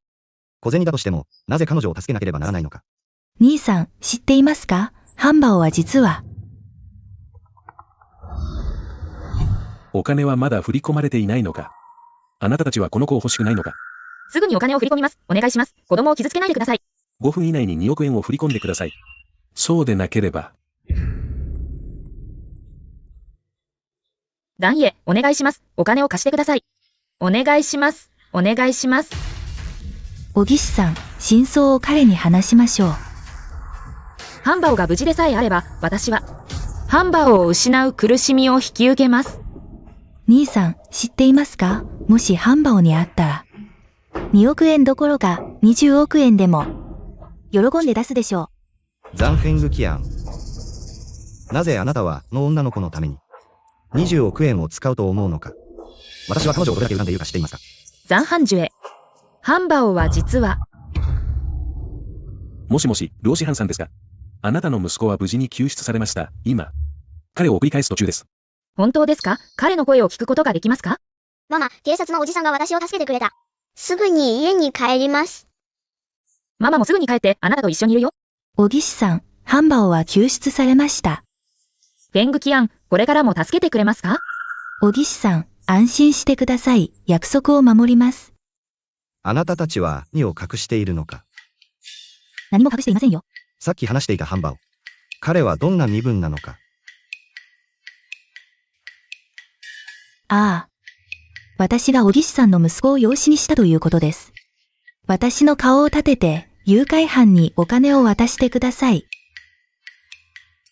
小銭だとしても、なぜ彼女を助けなければならないのか。兄さん、知っていますか？ハンバオは実は。お金はまだ振り込まれていないのか。あなたたちはこの子を欲しくないのか。すぐにお金を振り込みます。お願いします。子供を傷つけないでください。5分以内に2億円を振り込んでください。そうでなければ。残影、お願いします。お金を貸してください。お願いします。お願いします。小岸さん、真相を彼に話しましょう。ハンバオが無事でさえあれば、私は、ハンバオを失う苦しみを引き受けます。兄さん、知っていますか？もしハンバオに会ったら、2億円どころか20億円でも、喜んで出すでしょザンフェングキアン。なぜあなたは、の女の子のために、20億円を使うと思うのか。私は彼女をどれだけ恨んでいるか知っていますか？ザンハンジュエ。ハンバオは実は、もしもし、ルオシハンさんですか？あなたの息子は無事に救出されました。今、彼を送り返す途中です。本当ですか？彼の声を聞くことができますか？ママ、警察のおじさんが私を助けてくれた。すぐに家に帰ります。ママもすぐに帰ってあなたと一緒にいるよ。う。小岸さん、ハンバオは救出されました。フェングキアン、これからも助けてくれますか？小岸さん、安心してください。約束を守ります。あなたたちは何を隠しているのか。何も隠していませんよ。さっき話していたハンバオ。彼はどんな身分なのか。ああ。私が小岸さんの息子を養子にしたということです。私の顔を立てて、誘拐犯にお金を渡してください。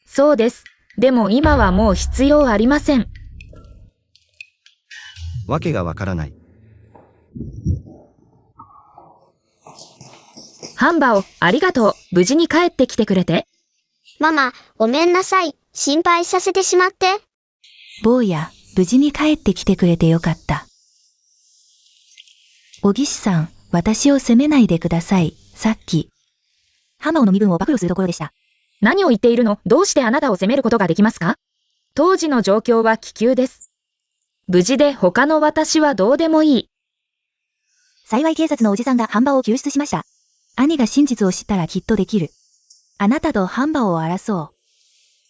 そうです。でも今はもう必要ありません。わけがわからない。ハンバオ、ありがとう。無事に帰ってきてくれて。ママ、ごめんなさい。心配させてしまって。坊や、無事に帰ってきてくれてよかった。小岸さん、私を責めないでください。さっき、ハンバオの身分を暴露するところでした。何を言っているの？どうしてあなたを責めることができますか？当時の状況は危急です。無事で他の私はどうでもいい。幸い警察のおじさんがハンバオを救出しました。兄が真実を知ったらきっとできる。あなたとハンバオを争う。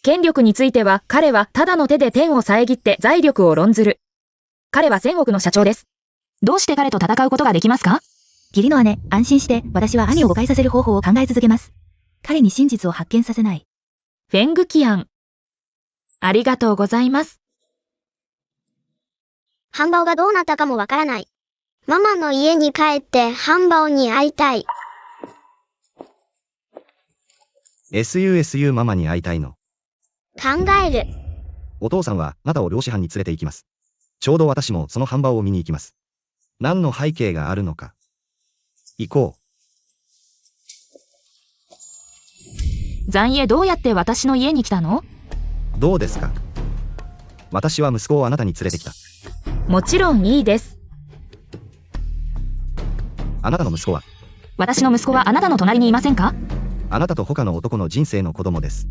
権力については彼はただの手で天を遮って財力を論ずる。彼は1000億の社長です。どうして彼と戦うことができますか？義理の姉、安心して私は兄を誤解させる方法を考え続けます。彼に真実を発見させない。フェングキアン。ありがとうございます。ハンバオがどうなったかもわからない。ママの家に帰ってハンバオに会いたい。SUSU ママに会いたいの。考える。お父さんはあなたを漁師班に連れて行きます。ちょうど私もそのハンバオを見に行きます。何の背景があるのか。行こう。残影どうやって私の家に来たの？どうですか？私は息子をあなたに連れてきた。もちろんいいです。あなたの息子は？私の息子はあなたの隣にいませんか？あなたと他の男の人生の子供です。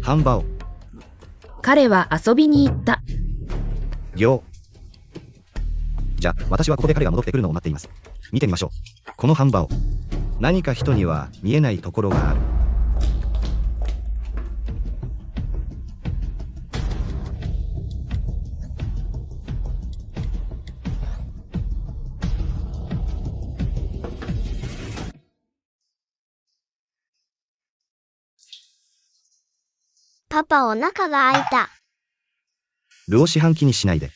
ハンバオ。彼は遊びに行った。行。じゃあ、私はここで彼が戻ってくるのを待っています。見てみましょう。このハンバオ。何か人には見えないところがある。パパお腹が開いた。ルオ四半期にしないで。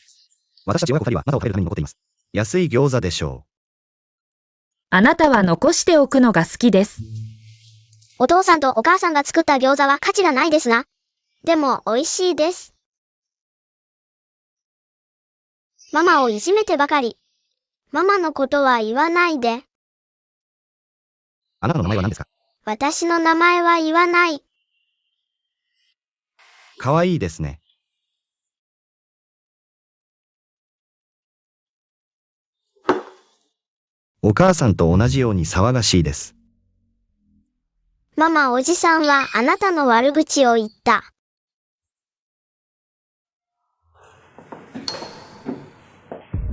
私たち親子二人はあなたを食べるために残っています。安い餃子でしょあなたは残しておくのが好きです。お父さんとお母さんが作った餃子は価値がないですな。でも美味しいです。ママをいじめてばかり。ママのことは言わないで。あなたの名前は何ですか？私の名前は言わない。かわいいですね。お母さんと同じように騒がしいです。ママ、おじさんはあなたの悪口を言った。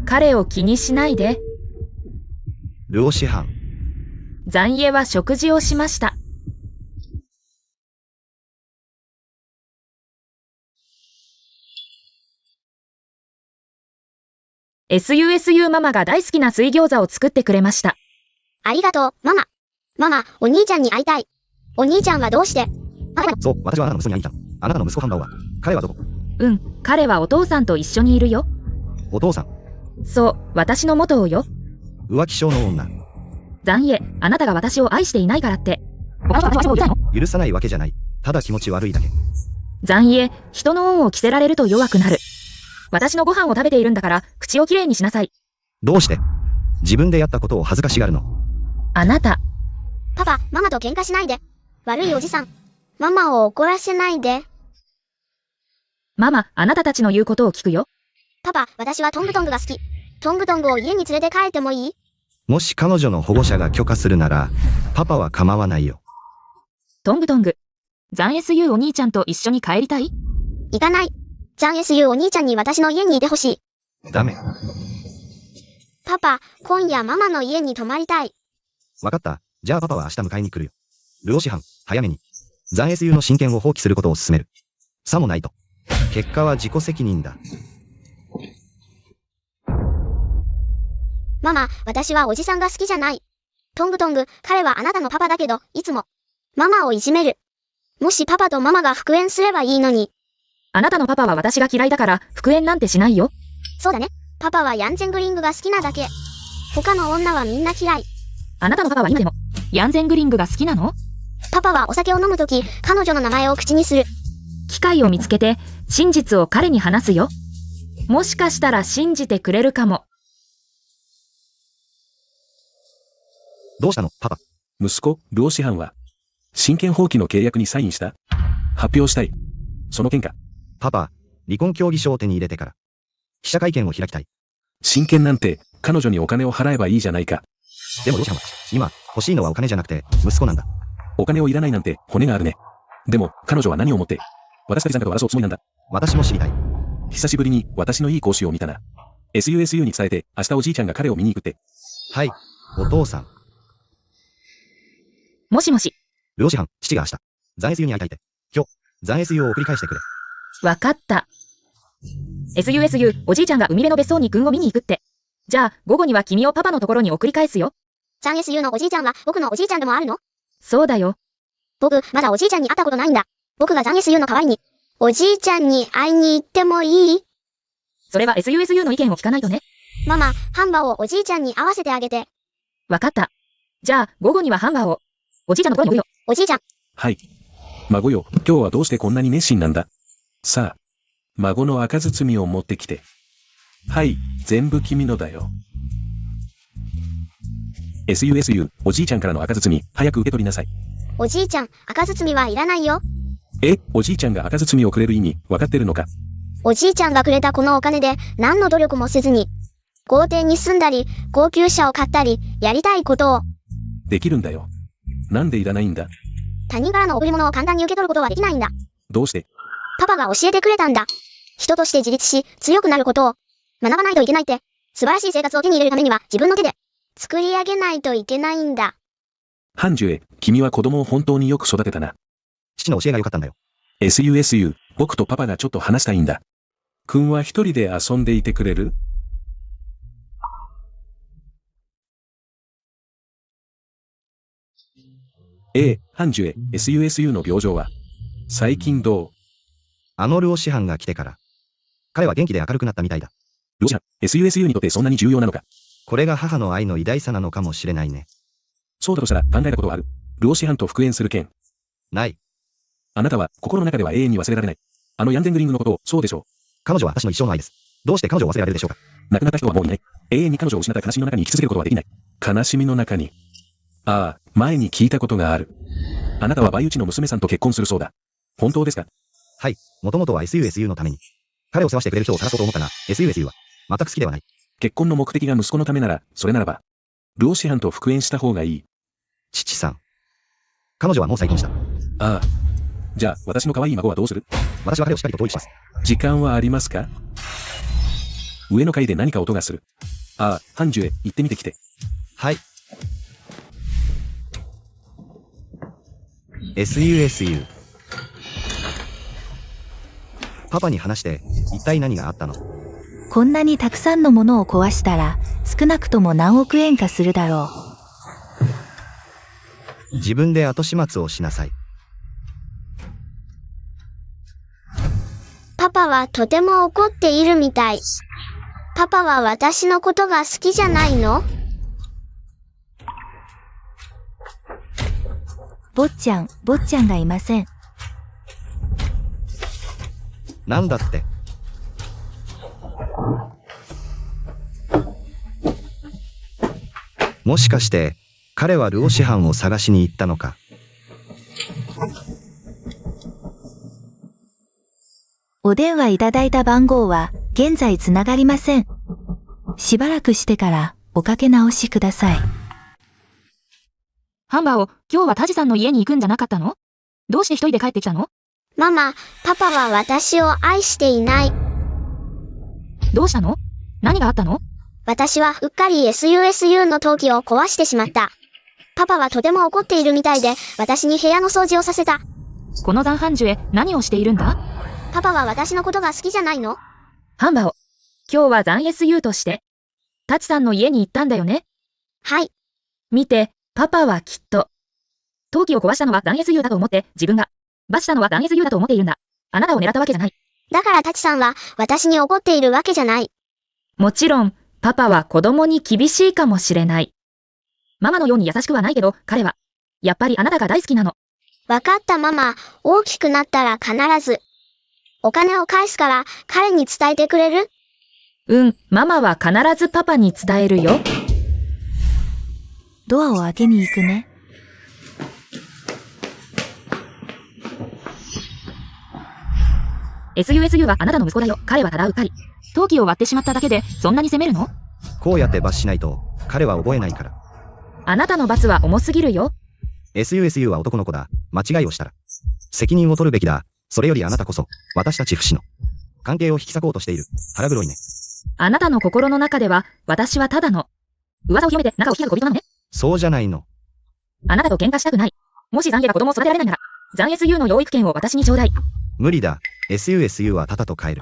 彼を気にしないで。ルオ師範。残家は食事をしました。SUSU ママが大好きな水餃子を作ってくれました。ありがとう、ママ。ママ、お兄ちゃんに会いたい。お兄ちゃんはどうして？そう、私はあなたの息子に会いに来たの。あなたの息子ハンバオは、彼はどこ？彼はお父さんと一緒にいるよ。お父さん。そう、私の元をよ。浮気症の女。残家、あなたが私を愛していないからって。許さないわけじゃない。ただ気持ち悪いだけ。残家、人の恩を着せられると弱くなる。私のご飯を食べているんだから、口をきれいにしなさい。どうして？自分でやったことを恥ずかしがるの？あなた。パパ、ママと喧嘩しないで。悪いおじさん。ママを怒らせないで。ママ、あなたたちの言うことを聞くよ。パパ、私はトングトングが好き。トングトングを家に連れて帰ってもいい？もし彼女の保護者が許可するなら、パパは構わないよ。トングトング。ザン SU お兄ちゃんと一緒に帰りたい？行かない。ザン SU お兄ちゃんに私の家にいてほしい。ダメ。パパ、今夜ママの家に泊まりたい。わかった。じゃあパパは明日迎えに来るよ。ルオ師範、早めに。ザン SU の親権を放棄することを勧める。さもないと。結果は自己責任だ。ママ、私はおじさんが好きじゃない。トングトング、彼はあなたのパパだけど、いつも、ママをいじめる。もしパパとママが復縁すればいいのに。あなたのパパは私が嫌いだから、復縁なんてしないよ。そうだね。パパはヤンゼングリングが好きなだけ。他の女はみんな嫌い。あなたのパパは今でも、ヤンゼングリングが好きなの？パパはお酒を飲むとき、彼女の名前を口にする。機会を見つけて、真実を彼に話すよ。もしかしたら信じてくれるかも。どうしたの、パパ？息子、ルオ師範は、親権放棄の契約にサインした？発表したい。その件か。パパ、離婚協議書を手に入れてから、記者会見を開きたい。親権なんて、彼女にお金を払えばいいじゃないか。でもルオ師範は、今、欲しいのはお金じゃなくて、息子なんだ。お金をいらないなんて、骨があるね。でも、彼女は何を思って、私たちなんかと争うつもりなんだ。私も知りたい。久しぶりに、私のいい講師を見たな。SUSU に伝えて、明日おじいちゃんが彼を見に行くって。はい、お父さん。もしもし。ルオ師範、父が明日、ザン SU に会いたいって。今日、ザン SU を送り返してくれ。わかった。SUSU、おじいちゃんが海辺の別荘に君を見に行くって。じゃあ、午後には君をパパのところに送り返すよ。ザン SU のおじいちゃんは僕のおじいちゃんでもあるの？そうだよ。僕、まだおじいちゃんに会ったことないんだ。僕がザン SU の代わりに、おじいちゃんに会いに行ってもいい？それは SUSU の意見を聞かないとね。ママ、ハンバをおじいちゃんに会わせてあげて。わかった。じゃあ、午後にはハンバーを。おじいちゃんのところに送るよ。おじいちゃん。はい。孫よ、今日はどうしてこんなに熱心なんだ？さあ、孫の赤包みを持ってきて。はい、全部君のだよ。SUSU、おじいちゃんからの赤包み、早く受け取りなさい。おじいちゃん、赤包みはいらないよ。おじいちゃんが赤包みをくれる意味、わかってるのか？おじいちゃんがくれたこのお金で、何の努力もせずに、豪邸に住んだり、高級車を買ったり、やりたいことを。できるんだよ。なんでいらないんだ？他人からの贈り物を簡単に受け取ることはできないんだ。どうして？パパが教えてくれたんだ。人として自立し、強くなることを学ばないといけないって。素晴らしい生活を手に入れるためには自分の手で作り上げないといけないんだ。ハンジュエ、君は子供を本当によく育てたな。父の教えが良かったんだよ。SUSU、僕とパパがちょっと話したいんだ。君は一人で遊んでいてくれる？ハンジュエ、SUSU の病状は最近どう？あのルオ師範が来てから。彼は元気で明るくなったみたいだ。ルオ師範、SUSU にとってそんなに重要なのか？これが母の愛の偉大さなのかもしれないね。そうだとしたら考えたことはある。ルオ師範と復縁する件。ない。あなたは心の中では永遠に忘れられない。あのヤンゼングリングのことを、そうでしょ彼女は私の一生の愛です。どうして彼女を忘れられるでしょうか。う。亡くなった人はもういない。永遠に彼女を失った悲しみの中に生き続けることはできない。悲しみの中に。ああ、前に聞いたことがある。あなたは倍打ちの娘さんと結婚するそうだ。本当ですか？はい。もともとは SUSU のために。彼を世話してくれる人を探そうと思ったが、SUSU は全く好きではない。結婚の目的が息子のためなら、それならば、ルオ師範と復縁した方がいい。父さん。彼女はもう再婚した。ああ。じゃあ、私の可愛い孫はどうする？私は彼をしっかりと教育します。時間はありますか？上の階で何か音がする。ああ、ハンジュへ行ってみてきて。はい。SUSU。パパに話して、一体何があったの？こんなにたくさんのものを壊したら、少なくとも何億円かするだろ自分で後始末をしなさい。パパはとても怒っているみたい。パパは私のことが好きじゃないの？う。坊ちゃんがいません。なんだって。もしかして、彼はルオ師範を探しに行ったのか。お電話いただいた番号は、現在つながりません。しばらくしてから、おかけ直しください。ハンバーを今日はタジさんの家に行くんじゃなかったの？どうして一人で帰ってきたの？ママ、パパは私を愛していない。どうしたの？何があったの？私はうっかり SUSU の陶器を壊してしまった。パパはとても怒っているみたいで、私に部屋の掃除をさせた。この残飯樹へ何をしているんだ？パパは私のことが好きじゃないの？ハンバーを今日は残 SU として、タチさんの家に行ったんだよね。はい。見て、パパはきっと、陶器を壊したのは残 SU だと思って、自分が罰したのは残 SU だと思っているんだ。あなたを狙ったわけじゃない。だからタチさんは私に怒っているわけじゃない。もちろん、パパは子供に厳しいかもしれない。ママのように優しくはないけど、彼は、やっぱりあなたが大好きなの。わかったママ、大きくなったら必ず、お金を返すから彼に伝えてくれる？ママは必ずパパに伝えるよ。ドアを開けに行くね。SUSU はあなたの息子だよ。彼はただうっかり。陶器を割ってしまっただけで、そんなに責めるの？こうやって罰しないと、彼は覚えないから。あなたの罰は重すぎるよ。SUSU は男の子だ。間違いをしたら。責任を取るべきだ。それよりあなたこそ、私たち不死の関係を引き裂こうとしている。腹黒いね。あなたの心の中では、私はただの、噂を広めて仲を引き合う小人なのね。そうじゃないの。あなたと喧嘩したくない。もし残家が子供を育てられないなら、残 SU の養育権を私にちょうだい。無理だ。SUSU はタタと帰る。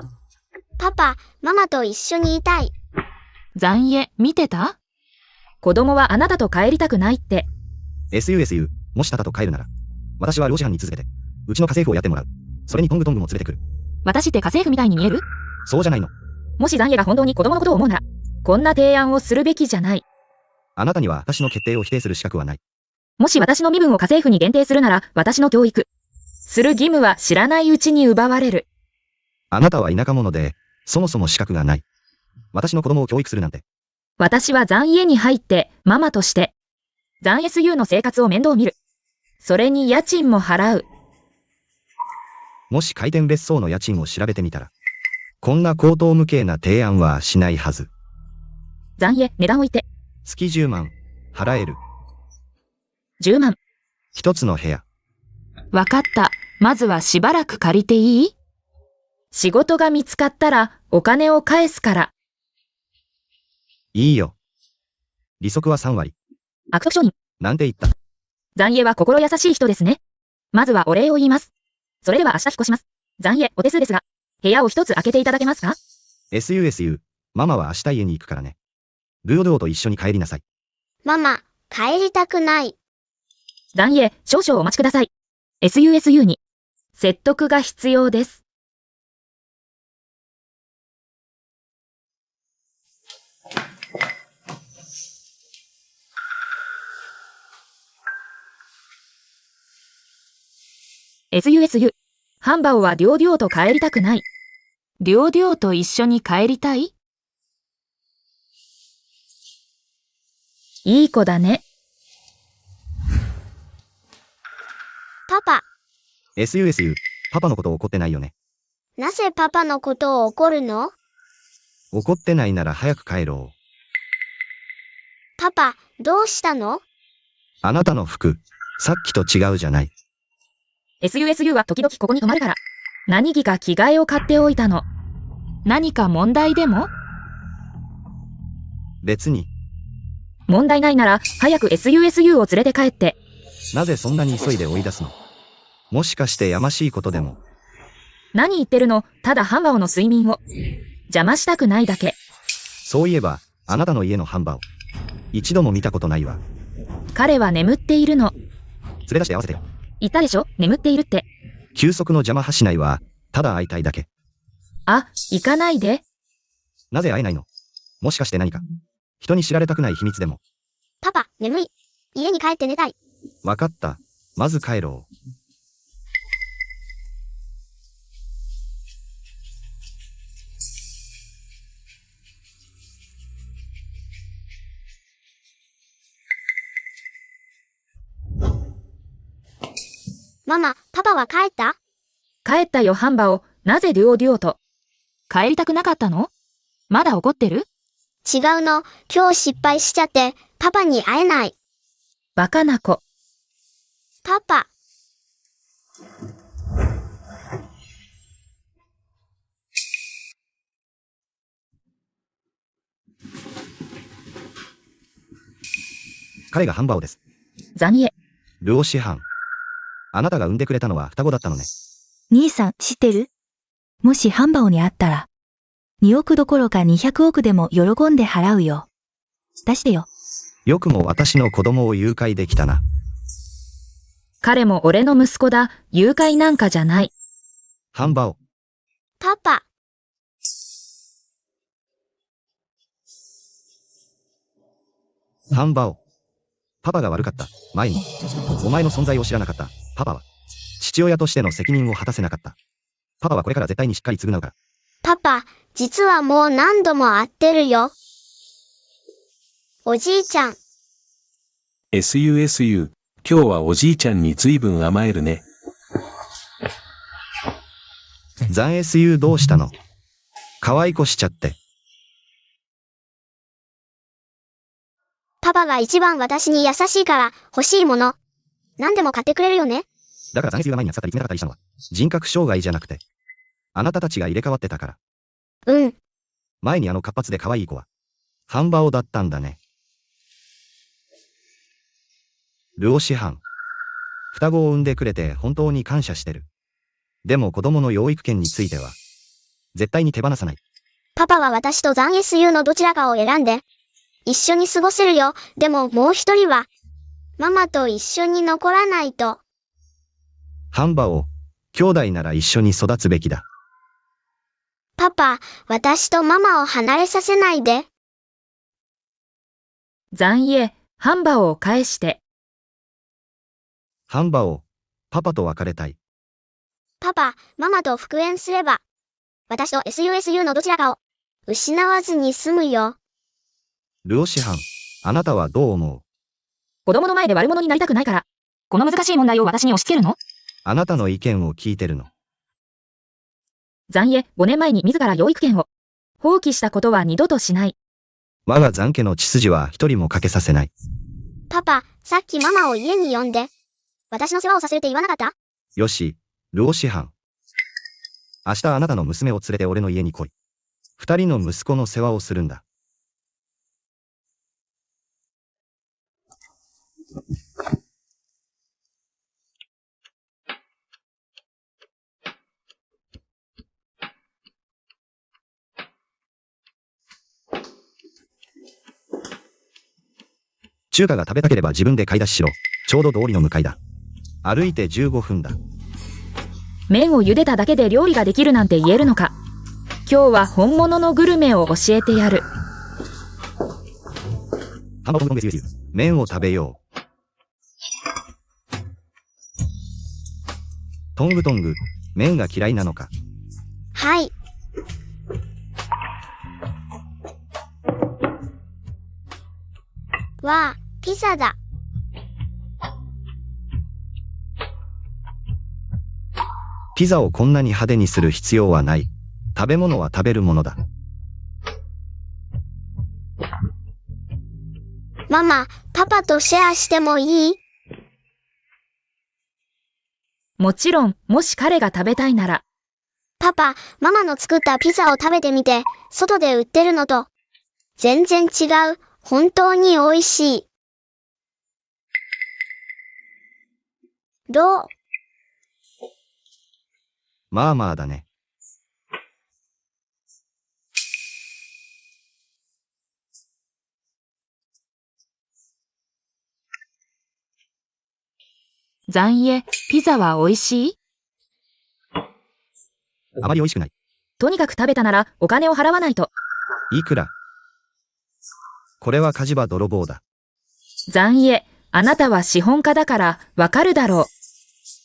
パパ、ママと一緒にいたい。残家、見てた？子供はあなたと帰りたくないって。SUSU、もしタタと帰るなら、私は漁師班に続けて、うちの家政婦をやってもらう。それにトングトングも連れてくる。私って家政婦みたいに見える？そうじゃないの。もし残家が本当に子供のことを思うなら、こんな提案をするべきじゃない。あなたには私の決定を否定する資格はない。もし私の身分を家政婦に限定するなら、私の教育する義務は知らないうちに奪われる。あなたは田舎者で、そもそも資格がない。私の子供を教育するなんて。私は残家に入って、ママとして、残 SU の生活を面倒見る。それに家賃も払う。もし回転別荘の家賃を調べてみたら、こんな高等無形な提案はしないはず。残家、値段を言って。月10万、払える。10万。一つの部屋。わかった。まずはしばらく借りていい？仕事が見つかったらお金を返すから。いいよ。利息は3割。悪徳商人。なんて言った？残家は心優しい人ですね。まずはお礼を言います。それでは明日引っ越します。残家、お手数ですが、部屋を一つ開けていただけますか？ SUSU、ママは明日家に行くからね。ルオドゥオと一緒に帰りなさい。ママ、帰りたくない。残家、少々お待ちください。SUSU に、説得が必要です。SUSU。ハンバオはりょうりょうと帰りたくない。りょうりょうと一緒に帰りたい？いい子だね。パパ、SUSU、パパのこと怒ってないよね。なぜパパのことを怒るの？怒ってないなら早く帰ろう。パパ、どうしたの？あなたの服、さっきと違うじゃない。SUSU は時々ここに泊まるから。何着か着替えを買っておいたの。何か問題でも？別に、問題ないなら早く SUSU を連れて帰って。なぜそんなに急いで追い出すの？もしかしてやましいことでも。何言ってるの？ただハンバオの睡眠を邪魔したくないだけ。そういえば、あなたの家のハンバを一度も見たことないわ。彼は眠っているの。連れ出して合わせてよ。言ったでしょ？眠っているって。休息の邪魔はしないわ。ただ会いたいだけ。あ、行かないで。なぜ会えないの？もしかして何か人に知られたくない秘密でも。パパ、眠い。家に帰って寝たい。わかった。まず帰ろう。ママ、パパは帰った？帰ったよハンバオ。なぜりょうりょうと。帰りたくなかったの？まだ怒ってる？違うの。今日失敗しちゃって、パパに会えない。バカな子。パパ。彼がハンバオです。ザニエ。ルオ師範。あなたが産んでくれたのは双子だったのね。兄さん、知ってる？もしハンバオに会ったら、2億どころか200億でも喜んで払うよ。出してよ。よくも私の子供を誘拐できたな。彼も俺の息子だ。誘拐なんかじゃない。ハンバオ。パパ。ハンバオ。パパが悪かった。前に。お前の存在を知らなかった。パパは。父親としての責任を果たせなかった。パパはこれから絶対にしっかり償うから。パパ、実はもう何度も会ってるよ。おじいちゃん。SUSU、今日はおじいちゃんに随分甘えるね。ザン SU どうしたの？可愛い子しちゃって。パパが一番私に優しいから欲しいもの。何でも買ってくれるよね。だからザン SU が前に扱ったり冷たかったりしたのは、人格障害じゃなくて、あなたたちが入れ替わってたから。うん。前にあの活発で可愛い子は、ハンバオだったんだね。ルオ師範。双子を産んでくれて本当に感謝してる。でも子供の養育権については、絶対に手放さない。パパは私とザン SU のどちらかを選んで、一緒に過ごせるよ。でももう一人は、ママと一緒に残らないと。ハンバオ、兄弟なら一緒に育つべきだ。パパ、私とママを離れさせないで。ザンイエ、ハンバオを返して。ハンバオ、パパと別れたい。パパ、ママと復縁すれば、私と SUSU のどちらかを失わずに済むよ。ルオ師範、あなたはどう思う？子供の前で悪者になりたくないから。この難しい問題を私に押し付けるの？あなたの意見を聞いてるの。ザンイエ、5年前に自ら養育権を放棄したことは二度としない。我が残家の血筋は一人もかけさせない。パパ、さっきママを家に呼んで、私の世話をさせるって言わなかった？よし、ルオ師範。明日あなたの娘を連れて俺の家に来い。二人の息子の世話をするんだ。中華が食べたければ自分で買い出ししろ。ちょうど通りの向かいだ。歩いて15分だ。麺を茹でただけで料理ができるなんて言えるのか。今日は本物のグルメを教えてやる。ハンバオンです。麺を食べよう。トングトング、麺が嫌いなのか。はい。わあ、ピザだ。ピザをこんなに派手にする必要はない。食べ物は食べるものだ。ママ、パパとシェアしてもいい？もちろん、もし彼が食べたいなら。パパ、ママの作ったピザを食べてみて、外で売ってるのと。全然違う。本当に美味しい。どう？まあまあだね。残影、ピザは美味しい？あまり美味しくない。とにかく食べたならお金を払わないと。いくら？これは火事場泥棒だ。残影、あなたは資本家だからわかるだろ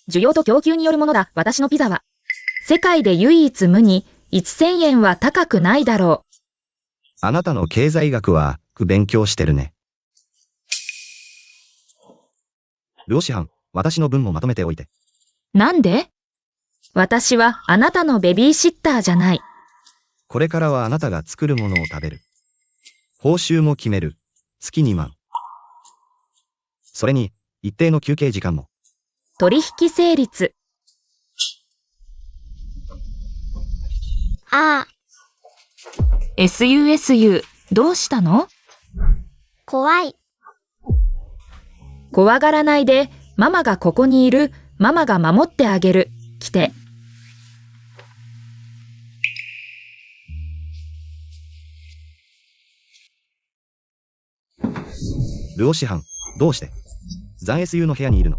う。需要と供給によるものだ、私のピザは。世界で唯一無二、1000円は高くないだろあなたの経済学は、勉強してるね。ルオ師範、私の分もまとめておいて。う。なんで？私はあなたのベビーシッターじゃない。これからはあなたが作るものを食べる。報酬も決める。月2万。それに、一定の休憩時間も。取引成立。ああ、SUSU、どうしたの？怖い。怖がらないで、ママがここにいる、ママが守ってあげる。来て。ルオ師範、どうして残 SU の部屋にいるの？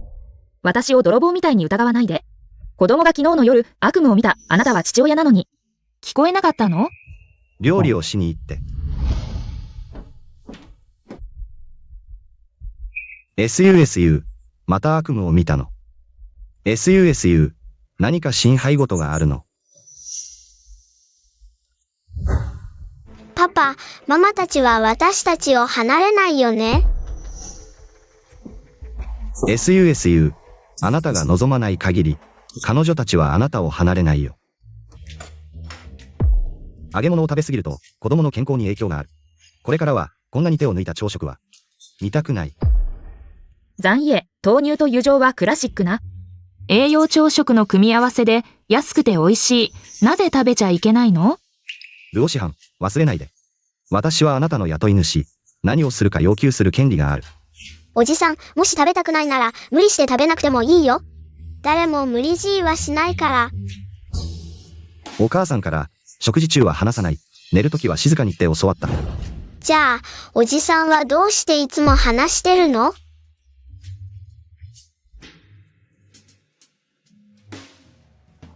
私を泥棒みたいに疑わないで。子供が昨日の夜、悪夢を見た。あなたは父親なのに。聞こえなかったの？料理をしに行って。SUSU、また悪夢を見たの。SUSU、何か心配事があるの？パパ、ママたちは私たちを離れないよね。SUSU、あなたが望まない限り、彼女たちはあなたを離れないよ。揚げ物を食べすぎると、子供の健康に影響がある。これからは、こんなに手を抜いた朝食は、見たくない。残影、豆乳と油状はクラシックな。栄養朝食の組み合わせで、安くて美味しい。なぜ食べちゃいけないの？ルオ師範、忘れないで。私はあなたの雇い主、何をするか要求する権利がある。おじさん、もし食べたくないなら、無理して食べなくてもいいよ。誰も無理強いはしないから。お母さんから、食事中は話さない。寝るときは静かにって教わった。じゃあ、おじさんはどうしていつも話してるの？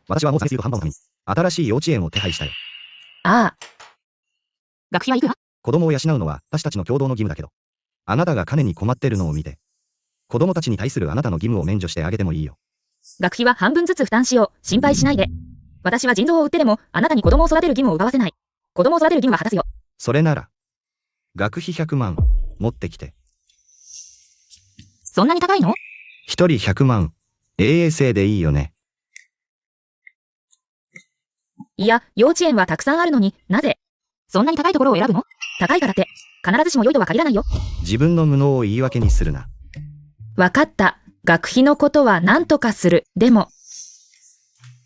私はもう残 SU と販売のために、新しい幼稚園を手配したよ。ああ。学費はいくら？子供を養うのは私たちの共同の義務だけど、あなたが金に困ってるのを見て、子供たちに対するあなたの義務を免除してあげてもいいよ。学費は半分ずつ負担しよう。心配しないで。私は腎臓を売ってでも、あなたに子供を育てる義務を奪わせない。子供を育てる義務は果たすよ。それなら、学費100万、持ってきて。そんなに高いの？一人100万、AA 制でいいよね。いや、幼稚園はたくさんあるのになぜそんなに高いところを選ぶの？高いからって、必ずしも良いとは限らないよ。自分の無能を言い訳にするな。わかった。学費のことは何とかする。でも、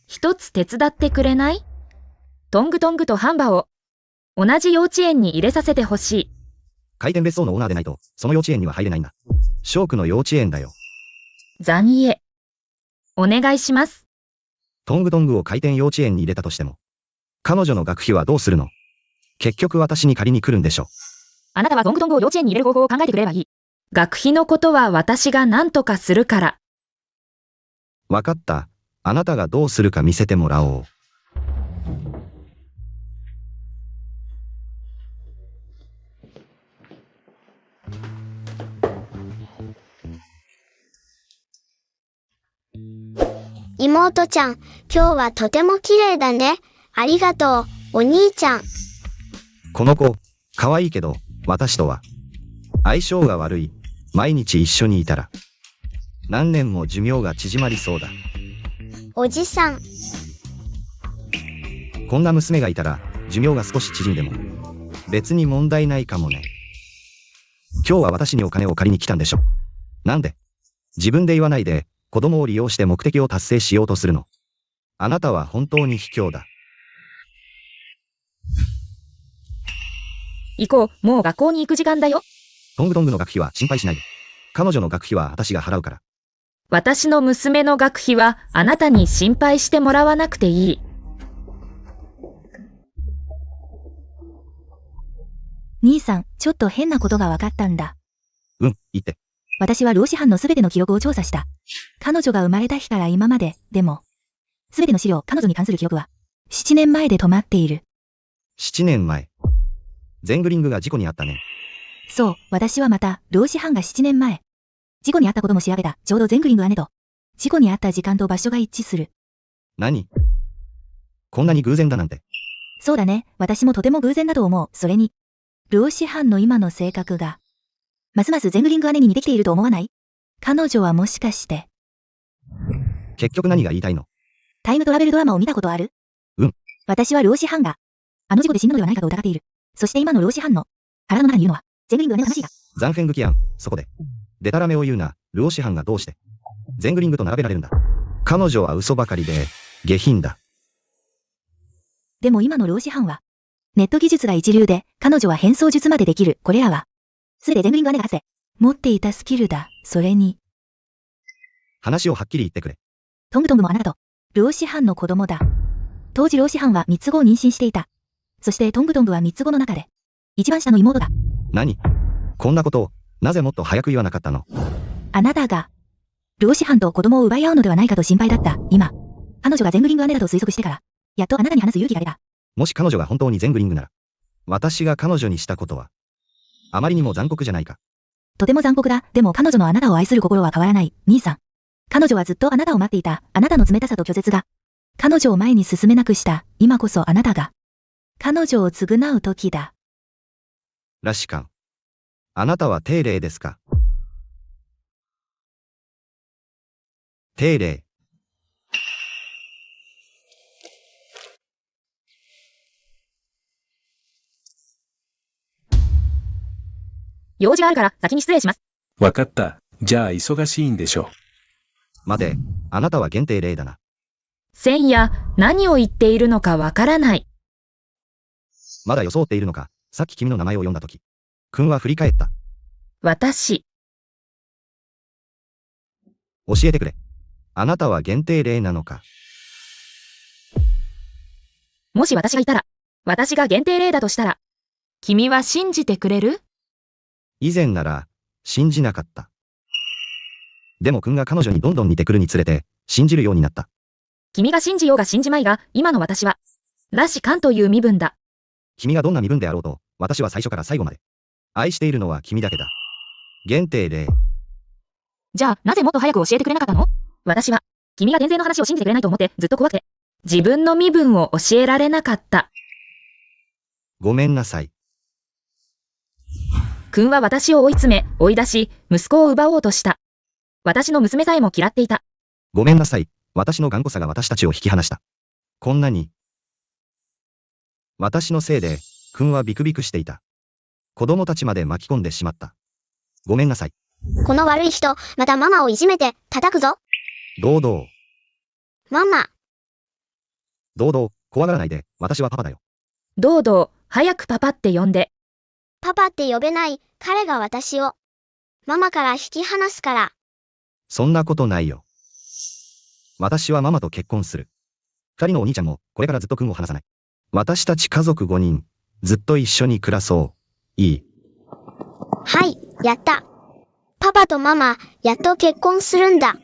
一つ手伝ってくれない？トングトングとハンバを、同じ幼稚園に入れさせてほしい。回転別荘のオーナーでないと、その幼稚園には入れないんだ。ショークの幼稚園だよ。残影。お願いします。トングトングを回転幼稚園に入れたとしても、彼女の学費はどうするの？結局私に借りに来るんでしょ。あなたはトングトングを幼稚園に入れる方法を考えてくれればいい。学費のことは私が何とかするから。わかった。あなたがどうするか見せてもらおう。妹ちゃん、今日はとても綺麗だね。ありがとう、お兄ちゃん。この子、可愛いけど、私とは相性が悪い。毎日一緒にいたら、何年も寿命が縮まりそうだ。おじさん、こんな娘がいたら、寿命が少し縮んでも、別に問題ないかもね。今日は私にお金を借りに来たんでしょ。なんで自分で言わないで、子供を利用して目的を達成しようとするの。あなたは本当に卑怯だ。行こう、もう学校に行く時間だよ。トングトングの学費は心配しないで。彼女の学費は私が払うから。私の娘の学費はあなたに心配してもらわなくていい。兄さん、ちょっと変なことが分かったんだ。言って。私は老子班のすべての記録を調査した。彼女が生まれた日から今まで、でも、すべての資料、彼女に関する記録は、7年前で止まっている。7年前。ゼングリングが事故に遭ったね。そう、私はまた、老子班が7年前。事故に遭ったことも調べた、ちょうどゼングリング姉と、事故に遭った時間と場所が一致する。何？こんなに偶然だなんて。そうだね、私もとても偶然だと思う。それに、老子班の今の性格が、ますますゼングリング姉に似てきていると思わない？彼女はもしかして。結局何が言いたいの？タイムトラベルドラマを見たことある？私は老子班が、あの事故で死んだのではないかと疑っている。そして今の老子班の、腹の中にいるのは、ゼングリング姉の話だ。ザンフェングキアン、そこで。デタラメを言うな、ルオシハンがどうして。ゼングリングと並べられるんだ。彼女は嘘ばかりで、下品だ。でも今の老子班は、ネット技術が一流で、彼女は変装術までできる。これらは、すべてゼングリング姉がかつて、持っていたスキルだ。それに。話をはっきり言ってくれ。トングトングもあなたと、老子班の子供だ。当時老子班は三つ子を妊娠していた。そしてトングトングは三つ子の中で、一番下の妹だ。何？こんなことを、なぜもっと早く言わなかったの？あなたが、老子班と子供を奪い合うのではないかと心配だった。今、彼女がゼングリング姉だと推測してから、やっとあなたに話す勇気が出た。もし彼女が本当にゼングリングなら、私が彼女にしたことは、あまりにも残酷じゃないか。とても残酷だ。でも彼女のあなたを愛する心は変わらない。兄さん。彼女はずっとあなたを待っていた。あなたの冷たさと拒絶が、彼女を前に進めなくした。今こそあなたが、彼女を償う時だ。ラシカン。あなたは定例ですか？定例。用事があるから先に失礼します。わかった。じゃあ忙しいんでしょ待て、あなたは限定例だな。千夜、何を言っているのかわからない。まだ装っているのか。さっき君の名前を読んだとき。君は振り返った。私。教えてくれ。あなたは限定例なのか。もし私がいたら、私が限定例だとしたら、君は信じてくれる？以前なら、信じなかった。でも君が彼女にどんどん似てくるにつれて、信じるようになった。君が信じようが信じまいが、今の私は、ラシカンという身分だ。君がどんな身分であろうと、私は最初から最後まで。愛しているのは君だけだ。限定例。じゃあ、なぜもっと早く教えてくれなかったの？私は、君が減税の話を信じてくれないと思ってずっと怖くて、自分の身分を教えられなかった。ごめんなさい。君は私を追い詰め、追い出し、息子を奪おうとした。私の娘さえも嫌っていた。ごめんなさい。私の頑固さが私たちを引き離した。こんなに。私のせいで、君はビクビクしていた。子供たちまで巻き込んでしまった。ごめんなさい。この悪い人、またママをいじめて、叩くぞ。堂々。ママ。堂々、怖がらないで、私はパパだよ。堂々、早くパパって呼んで。パパって呼べない、彼が私を。ママから引き離すから。そんなことないよ。私はママと結婚する。二人のお兄ちゃんも、これからずっと君を離さない。私たち家族5人、ずっと一緒に暮らそう。いい？はい、やった。パパとママ、やっと結婚するんだ。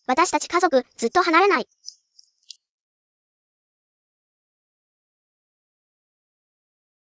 私たち家族、ずっと離れない。